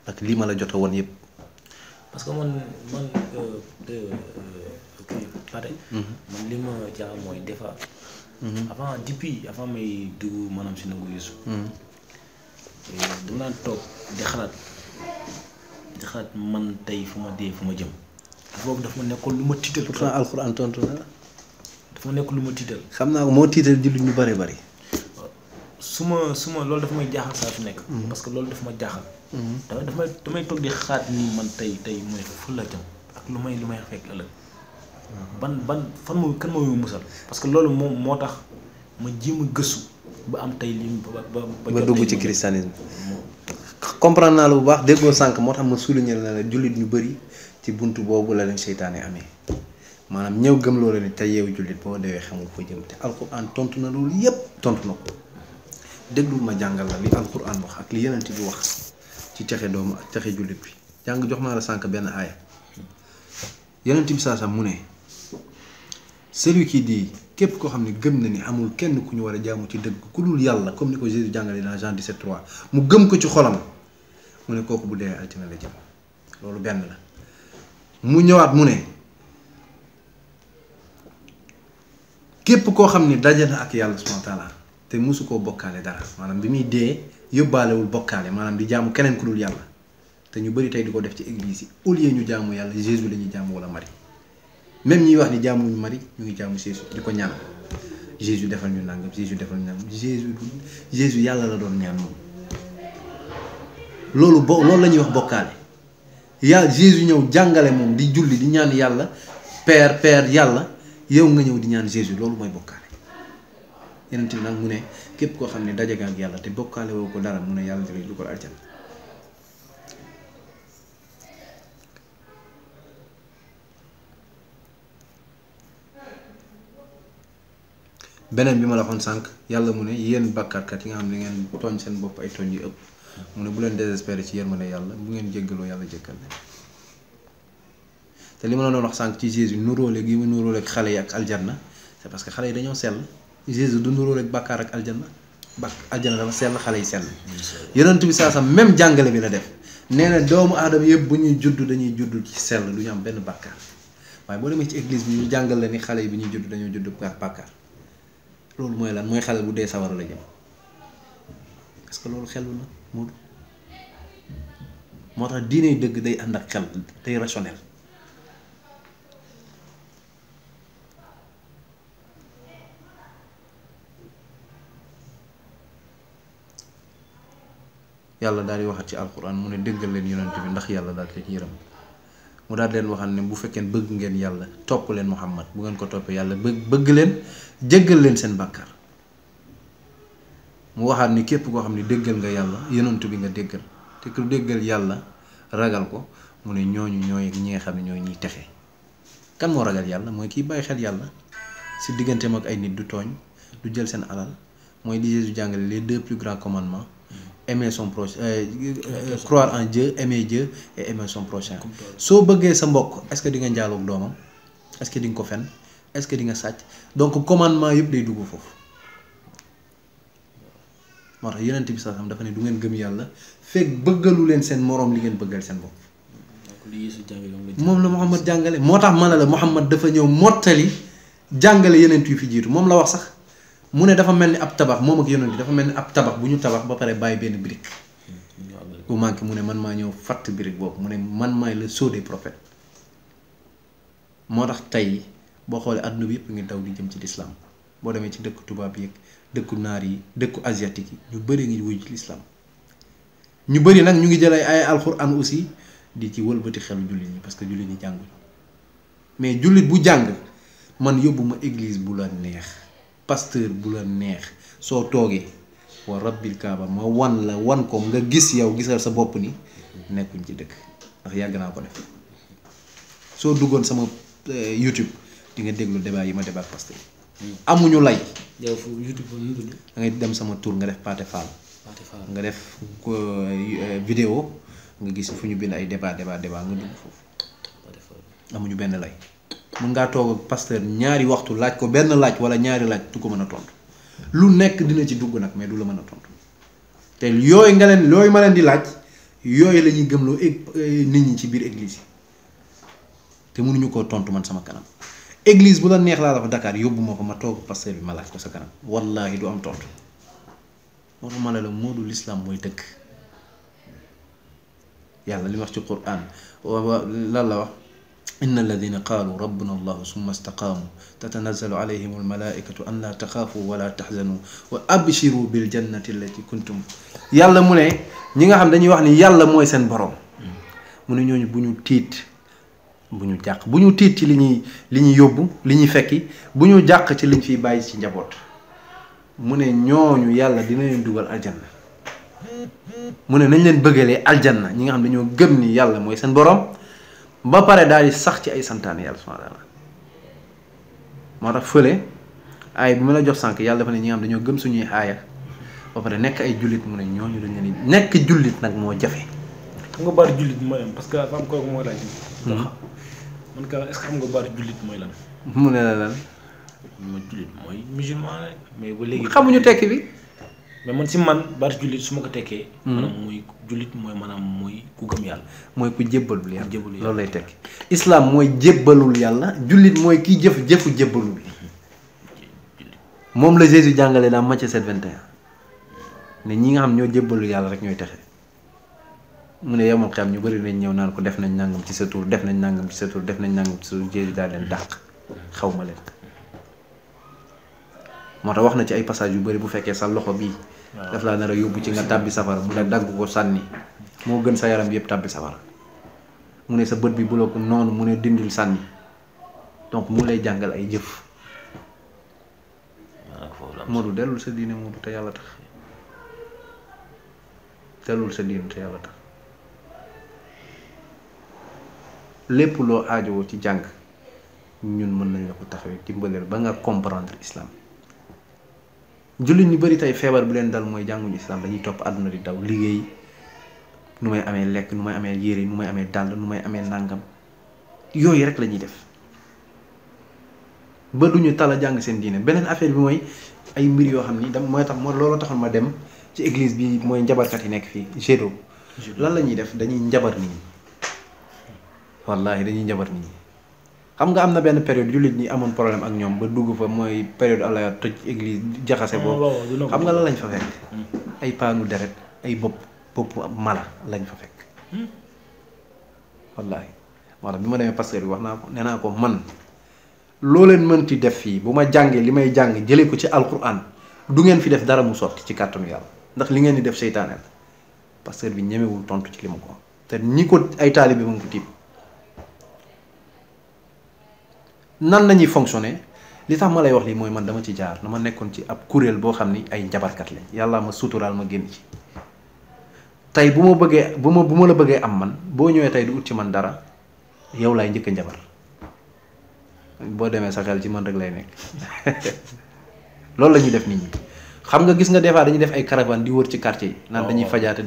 ak lii ma la jot a woon yëpp. parce que man pare. man li ma jaaxal mooy des fois. avant may dugg maanaam si nangu Yeesu. dama naan toog di xalaat man tey fu ma dee fu ma jëm boobu dafa ma nekkoon lu ma tiital. pourtant alxuraan tontu na la. dafa ma nekk lu ma tiital. xam naa ko moo tiital jullit ñu bari bari. su ma loolu dafa may jaaxal saa su nekk. parce que loolu dafa ma jaaxal. damay toog di xalaat nii man tey mooy fu la jëm ak lu may fekk ëllëg. kan moo musal parce que loolu moom moo tax ma jéem a gëstu ba am tey lii ba dugg ci christianisme. comprendre naa la bu baax déggoo sànq moo tax ma souligner na la jullit ñu bëri ci buntu boobu la leen seytaane amee maanaam ñëw gëm loola ni tey yow jullit boo dewee xamul foo jëm te alxuraan tontu na loolu yépp tontu na ko déglul ma jàngal la li alxuraan wax ak li Yonent bi wax ci texe doomu ak texe jullit bi jàng jox naa la sànq benn aaya Yonent bi saa mu ne celui qui dit képp koo xam ne gëm na ni amul kenn ku ñu war a jaamu ci dëgg ku dul yàlla comme ni ko Jésus jàngale dans Jean 17:3 mu gëm ko ci xolam mu ne kooku bu dee altine la jëm loolu benn la mu ñëwaat mu ne képp koo xam ne daje na ak yàlla subhanahu wa taala te mosu koo bokkaale dara maanaam bi muy dee yóbbaalewul bokkaale maanaam di jaamu keneen ku dul yàlla te ñu bëri tey di ko def ci église yi au lieu ñu jaamu yàlla Jésus la ñuy jaamu wala Marie même ñiy wax ni jaamuñu Marie ñu ngi jaamu Jésus di ko ñaan Jésus defal ñu nangam Jésus defal ñu nangam Jésus yàlla la doon ñaan moom loolu la ñuy wax bokkaale Jésus ñëw jàngale moom di julli di ñaan yàlla père yàlla yow nga ñëw di ñaan Jésus loolu mooy bokkaale Yonent bi nag mu ne képp koo xam ne daje nga ak yàlla te bokkaale woo ko dara mu ne yàlla dafay dugal aljana beneen bi ma la waxoon sànq yàlla mu ne yéen bàkkaarkat yi nga xam ne ngeen tooñ seen bopp ay tooñ yu ëpp mu ne bu leen désespéré ci yërmande yàlla bu ngeen jéggaloo yàlla jéggal leen te li ma la doon wax sànq ci Jésus nuróole gi mu nuróole ak xale yi ak aljanna c'est parce que xale yi dañoo sell Jésus du nuróole ak bàkkaar ak aljanna aljanna dafa sell xale yi sell Yonent bi saa sax même jàngale bi la def nee na doomu aadama yëpp bu ñuy judd dañuy judd ci sell du ñu am benn bàkkaar waaye boo demee ci église bi ñu jàngal la ni xale yi bi ñuy judd dañoo judd bàkkaar loolu mooy lan mooy xale bu dee sawara la jëm est-ce que loolu xelu na moo tax diine dëgg day ànd ak xel day rationnel yàlla daal di waxat ci alquran mu ne déggal leen yonent bi ndax yàlla daal leen yërëm mu daal leen waxal ne bu fekkee bëgg ngeen yàlla topp leen Muhammad bu ngeen ko toppee yàlla bëgg leen jéggal leen seen bàkkaar mu waxaat ni képp koo xam ne déggal nga yàlla yonent bi nga déggal te ku déggal yàlla ragal ko mu ne ñooñu ñooy ñi nga xam ne ñooy ñiy texe kan moo ragal yàlla mooy kiy bàyyi xel yàlla si digganteem ak ay nit du tooñ du jël seen alal mooy di Jésus jàngale les 2 plus grands commandements aimer son prochain croire en Dieu aimer Dieu et aimer son prochain soo bëggee sa mbokk est-ce que di nga njaaloog doomam est-ce que di nga ko fen est-ce que di nga sàcc donc commandement yëpp day dugg foofu moo tax yonent bi sax dafa ne du ngeen gëm yàlla fekk bëggalu leen seen moroom li ngeen bëggal seen bopp moom la Muhammad jàngale moo tax ma ne la Muhammad dafa ñëw mottali jàngale yonent yu fi jiitu moom la wax sax mu ne dafa mel ni ab tabax moom ak yonent bi dafa mel ni ab tabax bu ñu tabax ba pare bàyyi benn brique bu manqué mu ne man maa ñëw fatt brique boobu mu ne man maay le sceau des prophètes moo tax tey boo xoolee àdduna bi yëpp ngi daw di jëm ci lislaam boo demee ci dëkku tubaab yi dëkku naar yi dëkku asiatique yi ñu bëri ngi wuyu ci lislaam ñu bëri nag ñu ngi jël ay alxuraan aussi di ci wëlbati xelu jullit ñi parce que jullit ñi jànguñu mais jullit bu jàng man yóbbu ma église bu la neex pasteur bu la neex soo toogee wa rabbil kaaba ma wan ko nga gis yow gisal sa bopp ni nekkuñ ci dëkk ndax yàgg naa ko def soo duggoon sama YouTube di nga déglu débat yi ma débat pasteur amuñu lay yow fu YouTube da ngay dem sama tour nga def Pathé Fall nga def vidéo nga gis fu ñu bind ay débat nga dugg foofu amuñu benn lay mën ngaa toog ak pasteur ñaari waxtu laaj ko benn laaj wala ñaari laaj du ko mën a tontu lu nekk dina ci dugg nag mais du la mën a tontu te yooyu ma leen di laaj yooyu la ñuy gëmloo nit ñi ci biir église yi te mënuñu koo tontu man sama kanam église bu la neex laa la fa Dakar yóbbu ma ko ma toog pasteur bi ma laaj ko sa kanam wallaahi du am tontu moo tax ma ne la moo du lislaam mooy dëgg yàlla li wax ci Qur'an lan la wax inna alladina qaalu rabbuna allahu summa istaqaamu tatanazzalu alayhim almalaikatu an laa taxaafu wala taxzanu wa abshiru bil jannati allati kuntum yàlla mu ne ñi nga xam dañuy wax ni yàlla mooy seen borom mu ne ñooñu bu ñu tiit bu ñu jàq bu ñu tiit ci li ñuy yóbbu li ñuy fekki bu ñu jàq ci liñ fiy bàyyi ci njaboot mu ne ñooñu yàlla dina leen dugal aljanna mu ne nañ leen bëggalee aljanna ñi nga xam dañoo gëm ni yàlla mooy seen borom ba pare daal di sax ci ay santaane yàlla subhaanahu wa taala moo tax fële aay bi ma la jox sànq yàlla dafa ne ñi nga xam dañoo gëm suñuy aaya ba pare nekk ay jullit mu ne ñooñu dañ leen nekk jullit nag moo jafe. xam nga baatu jullit mooy lan parce que dafa am kooku mooy laaj. man ka est-ce que xam nga baatu jullit mooy lan. mu ne la lan. mooy jullit mooy musulman rek mais ba léegi. xamuñu tekki bi. mais man si man baatu jullit su ma ko tekkee. maanaam mooy jullit mooy maanaam mooy ku gëm yàlla. mooy ku jébbalul yàlla loolu lay tekki. islam mooy jébbalul yàlla jullit mooy kiy jëfu jébbalul moom la Jésus jàngale dans Matthieu 7:21 ne ñi nga xam ñoo jébbalul yàlla rek ñooy texe mu ne yow moom xam ñu bëri nañ ñëw naan ko def nañ nangam ci sa tur def nañ nangam ci sa tur def nañ nangam ci sa tur Jésus daal leen dàq xaw ma leen. moo tax wax na ci ay passage yu bëri bu fekkee sa loxo bii daf laa nar a yóbbu ci nga tàbbi safara mu ne dagg ko sànni moo gën sa yaram bi yëpp tàbbi safara mu ne sa bët bi bu la ko noonu mu ne dindil sànni donc mu lay jàngal ay jëf Modou dellul sa diine Modou te yàlla tax dellul sa diine te yàlla tax lépp loo aajowoo ci jàng ñun mën nañ la ko taxawee dimbaleel ba nga comprendre islam jullit ñu bari tey feebar bi leen dal mooy jànguñu islam dañuy topp àdduna di daw liggéey nu may amee lekk nu may amee yére nu may amee dàll nu may amee nàngam yooyu rek la ñuy def ba duñu tala jàng seen diine beneen affaire bi mooy ay mbir yoo xam ni mooy tax moo loolu taxoon ma dem ci église bi mooy njabarkat yi nekk fii Gédo lan la ñuy def dañuy njabar nit ñi wallaahi dañuy njabar nit ñi xam nga am na benn période jullit ñi amoon problème ak ñoom ba dugg fa mooy période àlla toj église jaxase boobu xam nga lan lañ fa fekk ay paanu deret ay bopp mala lañ fa fekk wallaahi moo tax bi ma demee pasteur bi wax naa ko nee naa ko man loo leen mënti def fii bu ma jàngee li may jàng jëlee ko ci alquran du ngeen fi def dara mu sotti ci kàttanu yàlla ndax li ngeen di def seytaane la pasteur bi ñemewul tontu ci li ma ko te ñi ko ay taalibe mu ngi ko tiib nan lañuy fonctionner li tax ma lay wax lii mooy man dama ci jaar dama nekkoon ci ab kuréel boo xam ni ay njabarkat lañ yàlla ma suturaal ma génn ci tey bu ma bëggee bu ma la bëggee am man boo ñëwee tey du ut ci man dara yow laay njëkk a njabar boo demee sa xel ci man rek lay nekk loolu la ñuy def nit ñi xam nga gis nga des fois dañuy def ay caravane di wër ci quartier yi naan dañuy fajaate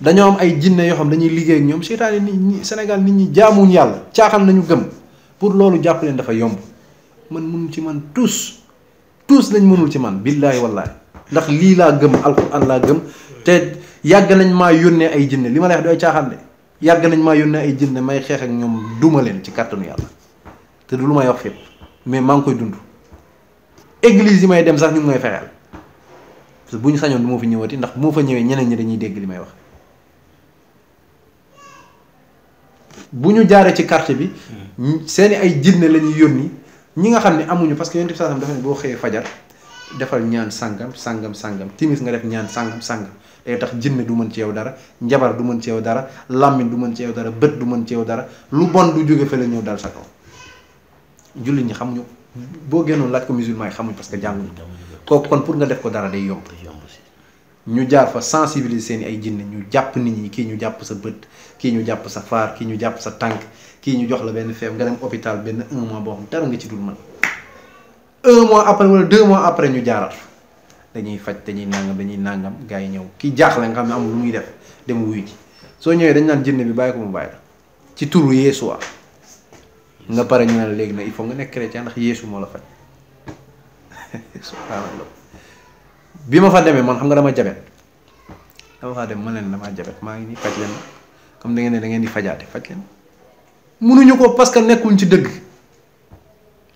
dañoo am ay jinne yoo xam dañuy liggéey ak ñoom seytaane nit ñi Sénégal nit ñi jaamuñ yàlla caaxaan nañu gëm pour loolu jàpp leen dafa yomb man mënul ci man tous lañ mënul ci man billaahi wallaahi ndax lii laa gëm alxuraan laa gëm te yàgg nañ maa yónnee ay jinne li ma lay wax dooy caaxaan de yàgg nañ maa yónnee ay jinne may xeex ak ñoom duma leen ci kàttanu yàlla te du lu may wax fépp mais maa ngi koy dund église yi may dem sax ñu ngi may fexeel parce que bu ñu sañoon du ma fi ñëwati ndax bu ma fa ñëwee ñeneen ñi dañuy dégg li may wax bu ñu jaaree ci quartier bi seeni ay jinne la ñuy yónni ñi nga xam ne amuñu parce que yonent bi saa dafa ne boo xëyee fajar defal ñaan sàngam timis nga def ñaan sàngam day tax jinne du mën ci yow dara njabar du mën ci yow dara làmmiñ du mën ci yow dara bët du mën ci yow dara lu bon du jóge fa la ñëw dal sa kaw jullit ñi xamuñu boo génnoon laaj ko musulman yi xamuñ parce que jànguñu kooku kon pour nga def ko dara day yomb ñu jaar fa sensibiliser seen ay jinne ñu jàpp nit ñi kii ñu jàpp sa bët kii ñu jàpp sa faar kii ñu jàpp sa tànk kii ñu jox la benn feebar nga dem hôpital benn 1 mois boo xam dara nga ci dul mën 1 mois après wala 2 mois après ñu jaarat dañuy faj dañuy nàngam gars yi ñëw kii jaaxle nga xam ne amul lu muy def dem wuy ji soo ñëwee dañ naan jinne bi bàyyi ko mu bàyyi la ci turu Yeesu nga pare ñu ne la léegi nag il faut nga nekk chrétien ndax Yeesu moo la faj subhanallah bi ma fa demee man xam nga dama jabet dama faa dem ma leen damaa jabet maa ngi nii faj leen comme da ngeen ne da ngeen di fajaate faj leen mënuñu ko parce que nekkuñ ci dëgg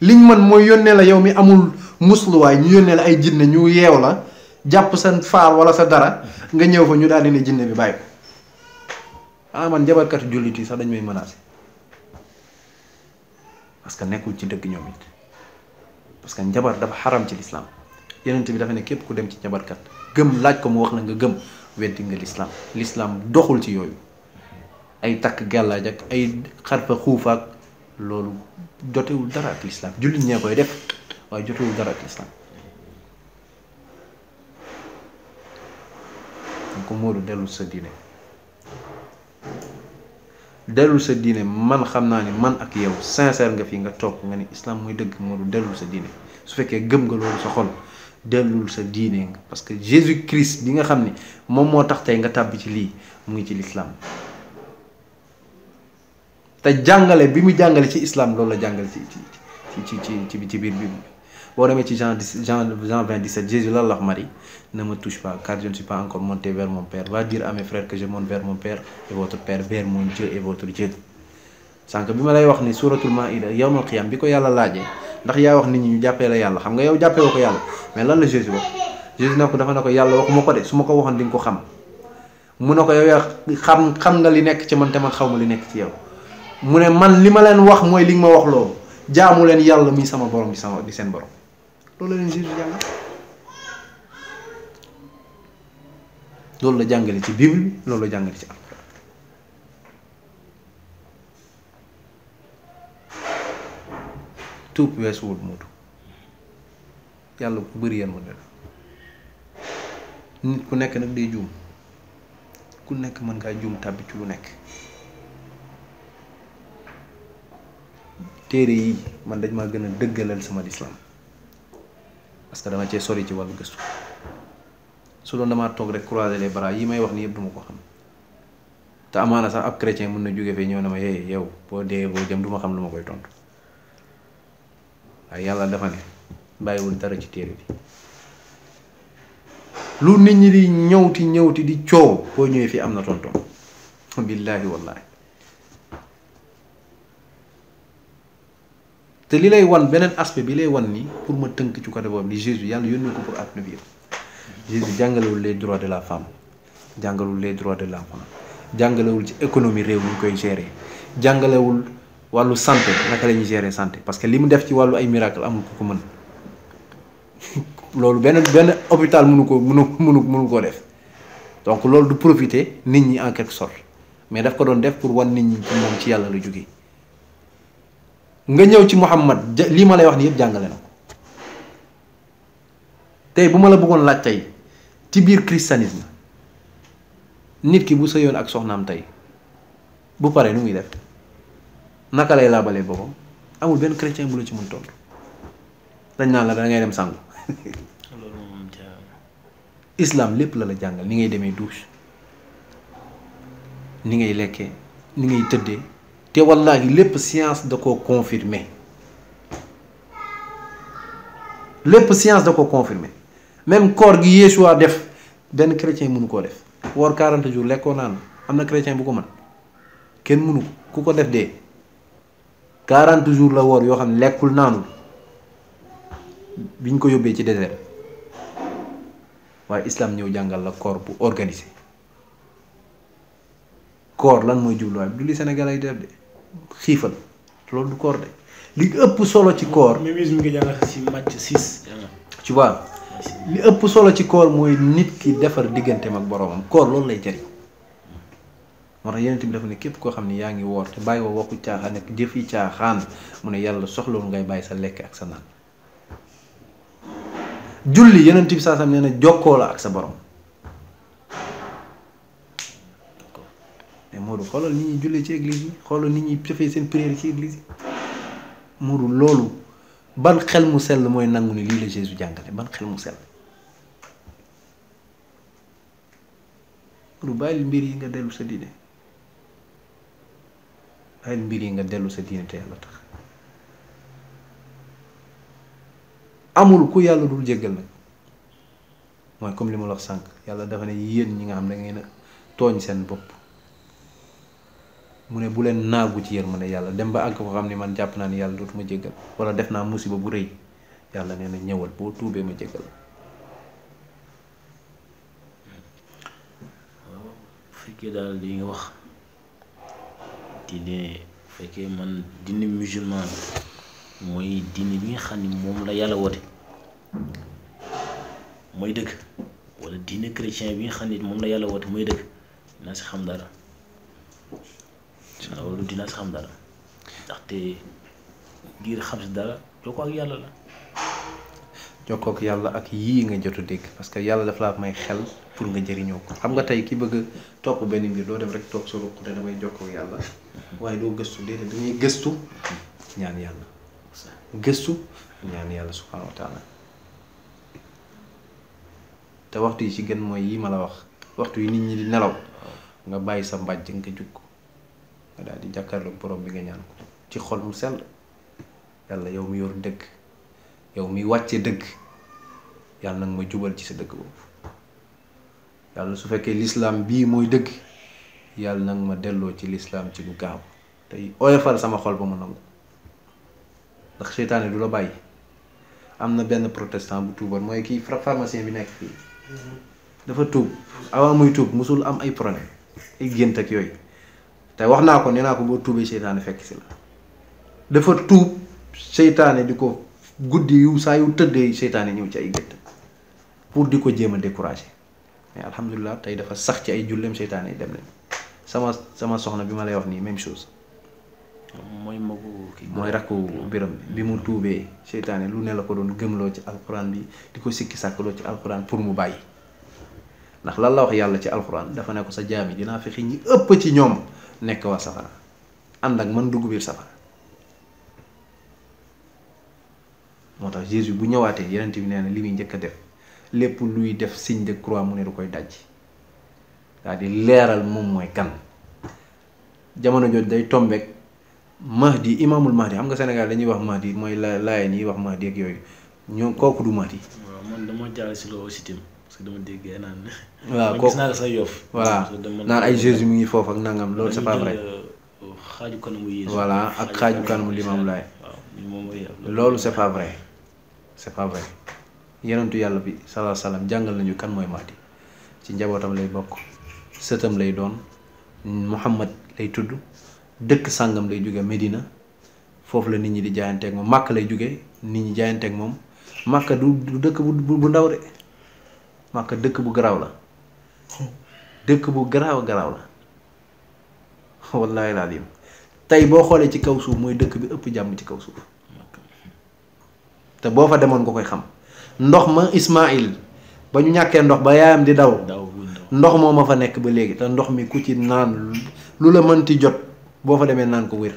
liñ man mooy yónnee la yow mi amul musluwaay ñu yónnee la ay jinne ñu yeew la jàpp sa faar wala sa dara nga ñëw fa ñu daal di ne jinne bi bàyyi ko man jabarkatu jullit yi sax dañ may menacé parce que nekkul ci dëgg ñoom it parce que njabar dafa xaram ci lislaam yeneen bi dafa ne képp ku dem ci njabarkat gëm laaj ko mu wax la nga gëm weddi nga lislaam doxul ci yooyu ay takk gàllaaj ak ay xarfa xuufaak loolu jotewul dara ak lislaam jullit ñee koy def waaye jotewul dara ak lislaam donc Modou dellu sa diine man xam naa ni man ak yow sincère nga fii nga toog nga ni islam mooy dëgg Modou dellul sa diine su fekkee gëm nga loolu sa xol dellul sa diine nga parce que Jésus Christ bi nga xam ni moom moo tax tey nga tàbbi ci lii mu ngi ci l'islam te jàngale bi mu jàngale ci islam loolu la jàngale ci biir bi boo demee ci Jean 20:17 Jésus lan la wax Marie ne me touche pas car je ne suis pas encore monté vers mon père va dire à mes frères que je monte vers mon père et votre père vers mon Dieu et votre Dieu sànq bi ma lay wax ni suratul Maïda yawmal qiyam bi ko yàlla laajee ndax yaa wax nit ñi ñu jàppee la yàlla xam nga yow jàppee woo ko yàlla mais lan la Jésus wax Jésus ne ko dafa ne ko yàlla waxuma ko de su ma ko waxoon di nga ko xam mu ne ko yow yaa xam nga li nekk ci man te man xaw ma li nekk ci yow mu ne man li ma leen wax mooy li nga ma wax loolu jaamu leen yàlla mi sama borom di seen borom loolu la leen Jésus jàngal loolu la jàngale ci Bible bi loolu la jàngale ci Alxuraan tuub weesuwul Modou yàlla ku bëri yan ma def nit ku nekk nag day juum ku nekk mën ngaa juum tàbbi ci lu nekk téere yi man dañ maa gën a dëggalal sama lislaam parce que dama cee sori ci wàllu gëstu su doon damaa toog rek croiser les bras yi may wax ni yëpp duma ko xam te amaana sax ab chrétien mën na jóge fee ñëw na ma yee yow boo dee boo jëm duma xam lu ma koy tontu waaye yàlla dafa ne bàyyiwul dara ci téere bi lu nit ñi di ñëwti di coow boo ñëwee fii am na tonton billaahi wallaahi. te li lay wan beneen aspect bi lay wan ni pour ma tënk ci côté boobu ni Jésus yàlla yónni ko pour àdduna bi yëpp. Jésus jàngalewul les droits de la femme jàngalewul les droits de l'enfant jàngalewul ci économie réew mi ñu koy gérer jàngalewul wàllu santé naka la ñuy gérer santé parce que li mu def ci wàllu ay miracle amul ku ko mën loolu benn hôpital mënu koo def donc loolu du profiter nit ñi en quelque sorte mais daf ko doon def pour wan nit ñi ci moom ci yàlla la jógee nga ñëw ci Muhammad lii ma lay wax ni yëpp jàngale na ko tey bu ma la bëggoon laaj tey ci biir christianisme nit ki bu sëyoon ak soxnaam tey bu paree nu muy def naka lay laabalee boppam amul benn chrétien bu la ci mën tontu dañ naan la da ngay dem sangu islam lépp la jàngal ni ngay demee douche ni ngay lekkee ni ngay tëddee te wallaahi lépp science da ko confirmer lépp science da ko confirmer même koor gi Yeshua def benn chrétien mënu koo def woor 40 jours lekkoo naan am na chrétien bu ko mën kenn mënu ko ku ko def dee 40 jours la woor yoo xam ne lekkul naanul biñ ko yóbbee ci désert waaye islam ñëw jàngal la koor bu organisé koor lan mooy jubluwaay bi du li Sénégal ay def de xiifal loolu du koor de li ëpp solo ci koor. mi ngi jàngal ci Matthieu 6. tu vois li ëpp solo ci koor mooy nit ki defar digganteem ak boroomam koor loolu lay jariñ moo tax Yonent bi dafa ne képp koo xam ne yaa ngi woor te bàyyi woo waxu caaxaan ak jëf yi caaxaan mu ne yàlla soxlawul ngay bàyyi sa lekk ak sa naan julli Yonent bi saa sam nee na jokkoo la ak sa borom mais Modou xoolal nit ñi julli ci église yi xoolal nit ñi defee seen prière ci église yi Modou loolu ban xel mu sell mooy nangu ni lii la Jésus jàngale ban xel mu sell Modou bàyyil mbir yi nga dellu sa diine bàyyil mbir yi nga dellu sa diine te yàlla tax amul ku yàlla dul jéggal nag mooy comme li ma la wax sànq yàlla dafa ne yéen ñi nga xam ne ngeen a tooñ seen bopp mu ne bu leen naagu ci yërmande yàlla dem ba àgg ko xam ni man jàpp naa ni yàlla dootuma jéggal wala def naa musiba bu rëy yàlla nee na ñëwal boo tuubee ma jéggal waaw fekkee daal li nga wax diine fekkee man diine musulman mooy diine bi nga xam ni moom la yàlla woote mooy dëgg wala diine chrétien bi nga xam ni moom la yàlla woote mooy dëgg dinaa si xam dara loolu dinaa si xam dara ndaxte ngir xam si dara jokkoo ak yàlla la. jokkoo ak yàlla ak yii nga jot a dégg parce que yàlla dafa la may xel pour nga jëriñoo ko xam nga tey ki bëgg a topp benn mbir doo dem rek toog sa ruq te damay jokkoo ak yàlla waaye doo gëstu déedéet dangay gëstu ñaan yàlla gëstu ñaan yàlla subhaanahu wa taala te waxtu yi ci gën mooy yi ma la wax waxtu yi nit ñi di nelaw nga bàyyi sa mbàjj nga jug nga daal di jàkkaarloog borom bi nga ñaan ko ci xol mu sell yàlla yow mi yor dëgg yow mi wàcce dëgg yàlla nag ma jubal ci sa dëgg boobu yàlla su fekkee lislaam bii mooy dëgg yàlla nag ma delloo ci lislaam ci lu gaaw tey oyofal sama xol ba mu nangu ndax seytaane du la bàyyi am na benn protestant bu tuuboon mooy kii pharmacien bi nekk fii dafa tuub avant muy tuub musul am ay problème ay gént ak yooyu te wax naa ko nee naa ko boo tuubee seytaane fekk si la dafa tuub seytaane di ko guddi yu saa yu tëddee seytaane ñëw ci ay gént pour di ko jéem a décourager mais alhamdulilah tey dafa sax ci ay julleem seytaane yi dem leen sama soxna bi ma lay wax nii même chose mooy magu kii mooy rakku biram bi mu tuubee seytaane lu ne la ko doon gëmloo ci alxuraan bi di ko sikki sàkkaloo ci alxuraan pour mu bàyyi ndax lan la wax yàlla ci alxuraan dafa ne ko sa jaam yi dinaa fexe ñi ëpp ci ñoom nekk waa safara ànd ak man dugg biir safara moo tax Jésus bu ñëwaatee yeneen bi nee na li muy njëkk a def lépp luy def signe de croix mu ne du koy daj daal di leeral moom mooy kan jamono jooju day tombeek Mahdi imaamul Mahdi xam nga Sénégal dañuy wax Mahdi mooy laayeen yi wax Mahdi ak yooyu ñoom kooku du Mahdi. waaw man dama jàll si loolu aussi tamit parce que dama dégg naan. waaw gis naa ko sax Yoff. voilà naan ay Jésus mi ngi foofu ak nangam loolu c'est pas vrai. xaaju kanamu Yeesu. voilà ak xaaju kanamu Limaamu Laay. loolu c'est pas vrai c'est pas vrai yonentu yàlla bi sallallahu alayhi wasallam jàngal nañu kan mooy Mahdi ci njabootam lay bokk sëtam lay doon Muhammad lay tudd dëkk sàngam lay jóge Medina foofu la nit ñi di jaayanteeg moom Màkka lay jóge nit ñi jaayanteeg moom Màkka du dëkk bu ndaw de Màkka dëkk bu garaaw la dëkk bu garaaw la wallaahi laalim tey boo xoolee ci kaw suuf mooy dëkk bi ëpp jàmm ci kaw suuf te boo fa demoon nga koy xam ndox ma Ismaïl ba ñu ñàkkee ndox ba yaayam di daw ndox moo ma fa nekk ba léegi te ndox mi ku ci naan lu la mënti jot boo fa demee naan ko wér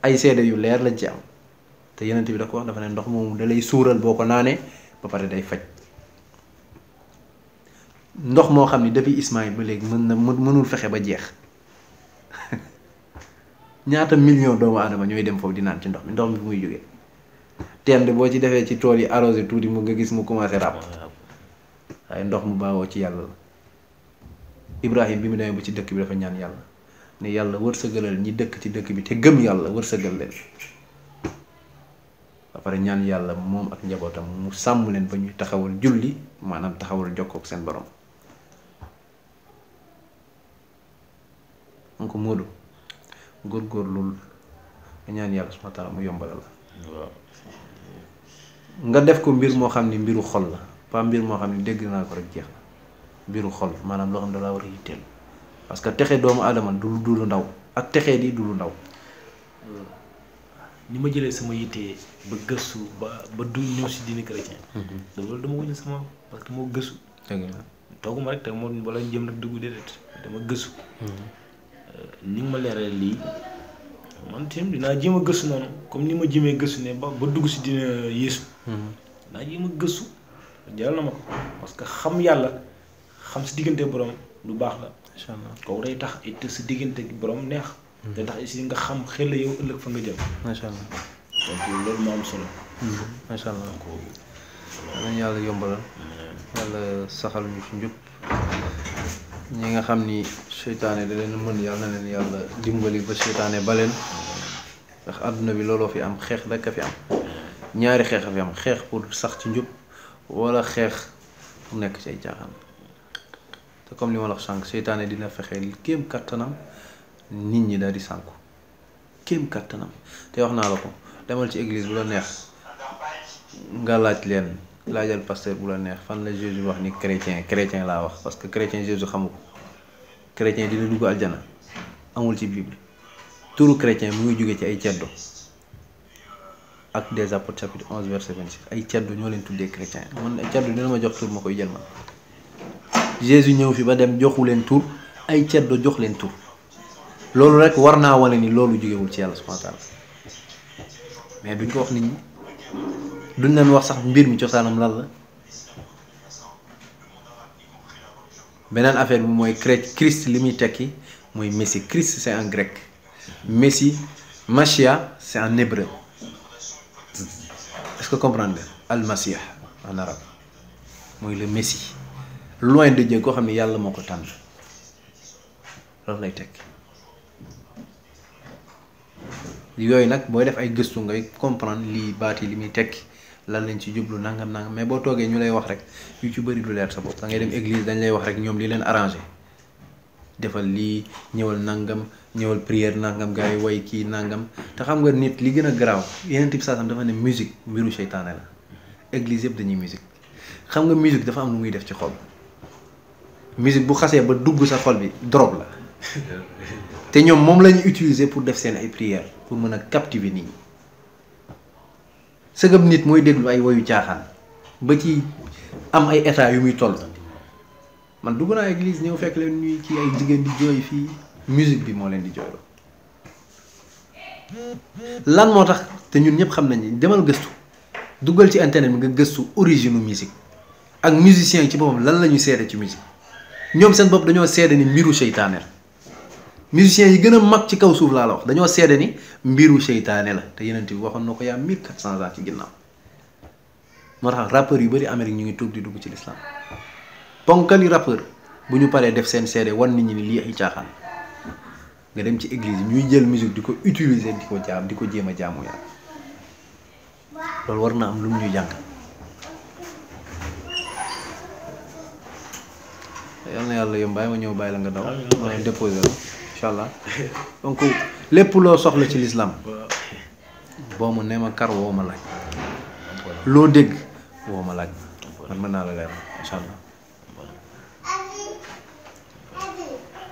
ay seede yu leer lañ ci am te yeneen bi da ko wax dafa ne ndox moomu da lay suural boo ko naanee ba pare day faj ndox moo xam ni depuis Ismaïl ba léegi mënul fexe ba jeex ñaata million doomu aadama ñooy dem foofu di naan ci ndox mi fu muy jógee teen de boo ci defee ci tool yi arrosé tuuti mu nga gis mu commencé ràpp waaye ndox mu baawoo ci yàlla la Ibrahim bi mu demee ba ci dëkk bi dafa ñaan yàlla ne yàlla wërsëgalal ñi dëkk ci dëkk bi te gëm yàlla wërsëgal leen ba pare ñaan yàlla moom ak njabootam mu sàmm leen ba ñuy taxawal julli maanaam taxawal jokkook seen borom donc Modou góorgóorlu nga ñaan yàlla subhaanahu wa taala mu yombalal la nga def ko mbir moo xam ni mbiru xol la pas mbir moo xam ni dégg naa ko rek jeex na mbiru xol maanaam loo xam ne da laa war a yitteel parce que texe doomu aadama du lu ndaw ak texe di du lu ndaw. ni ma jëlee sama yitte ba gëstu ba du ñëw si diine chrétien. loolu dama ko sama parce que moo gëstu. dëgg la tooguma rek te moo wala jëm nag dugg déedéet dama gëstu. ni nga ma leeral lii man tamit dinaa jéem a gëstu noonu comme ni ma jëmee gëstu ne ba dugg si dina Yeesu. dinaa jéem a gëstu jaral na ma ko parce que xam yàlla xam si diggante borom lu baax la. incha allah kooku day tax it si diggante borom neex. day tax si nga xam xel la yow ëllëg fa nga jëm. macha allah donc loolu moo am solo. macha allah nañu yàlla yombalal. yàlla saxal ñu ci njub. ñi nga xam ni seytaane da leen mën yàlla na leen yàlla dimbali ba seytaane ba leen ndax àdduna bi looloo fi am xeex rekk a fi am ñaari xeex a fi am xeex pour sax ci njub walla xeex pour nekk ci ay caaxaan te comme li ma la wax sànq seytaane dina fexe kéem kattanam nit ñi daal di sànku kéem kattanam te wax naa la ko demal ci église bu la neex nga laaj leen. laajal pasteur bu la neex fan la Jésus wax ni chrétien laa wax parce que chrétien Jésus xamu ko chrétien dina dugg aljana amul ci Bible turu chrétien mu ngi jóge ci ay ceddo ak des Apôtres chapitre 11 verset 26 ay ceddo ñoo leen tuddee chrétien man ay ceddo dina ma jox tur ma koy jël man Jésus ñëw fi ba dem joxu leen tur ay ceddo jox leen tur loolu rek war naa wane ni loolu jógewul ci yàlla subhanahu wa taala mais duñ ko wax nit ñi duñ leen wax sax mbir mi cosaanam lan la beneen affaire bi mooy Christ li muy tekki mooy Messie Christ c'est en grec Messie Machia c'est en hébreu est-ce que comprendre nga al-Masih en arabe mooy le Messie loin de Dieu koo xam ne yàlla moo ko tànn loolu lay tekki yooyu nag booy def ay gëstu ngay comprendre lii baat yi li muy tekki lan lañ ci jublu nangam mais boo toogee ñu lay wax rek yu ci bëri du leer sa bopp da ngay dem église dañ lay wax rek ñoom li leen arrangé defal lii ñëwal nangam ñëwal prière nangam gars yi way kii nangam te xam nga nit li gën a garaaw yeneen type saasam dafa ne musique mbiru seytaane la église yëpp dañuy musique xam nga musique dafa am lu muy def ci xol musique bu xasee ba dugg sa xol bi drogue la te ñoom moom la ñuy utiliser pour def seen ay prière pour mën a captiver nit ñi sëgëb nit mooy déglu ay woyu caaxaan ba ci am ay état yu muy toll man dugg naa église ñëw fekk leen ñuy ci ay jigéen di jooy fii musique bi moo leen di jooyloo lan moo tax te ñun ñëpp xam nañ ni demal gëstu duggal ci internet bi nga gëstu origine musique ak musiciens yi ci boppam lan la ñu seede ci musique ñoom seen bopp dañoo seede ni mbiru seytaane la musiciens yi gën a mag ci kaw suuf laa la wax dañoo seede ni mbiru seytaane la te yeneen bi waxoon na ko yaa 1400 ans ci ginnaaw moo tax rappeurs yu bëri Amérique ñu ngi tuub di dugg ci l'islam ponkali rappeur bu ñu paree def seen seede wan nit ñi ni lii ay caaxaan nga dem ci église ñuy jël musique di ko utiliser di ko jaam di ko jéem a jaamu yàlla loolu war na am lu mu ñuy jàng yal na yàlla yom bàyyi ma ñëw bàyyi la nga daw ma déposé la incha allah donc lépp loo soxla ci l'islam boo mu nee ma kar woo ma laaj loo dégg woo ma laaj man mën naa la leer incha allah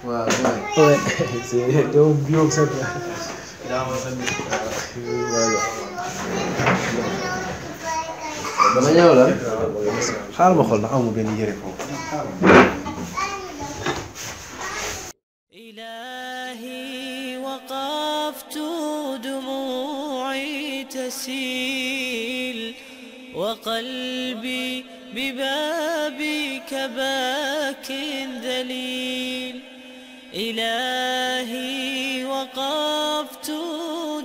waaw Ouais, c'est un bio ça. dama ñëw la xaaral ma xool ndax amu benn yére foofu إلهي وقفت دموعي تسيل وقلبي ببابك باك ذليل إلهي وقفت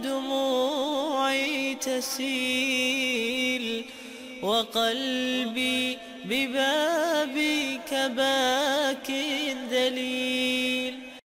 دموعي تسيل وقلبي ببابك باك ذليل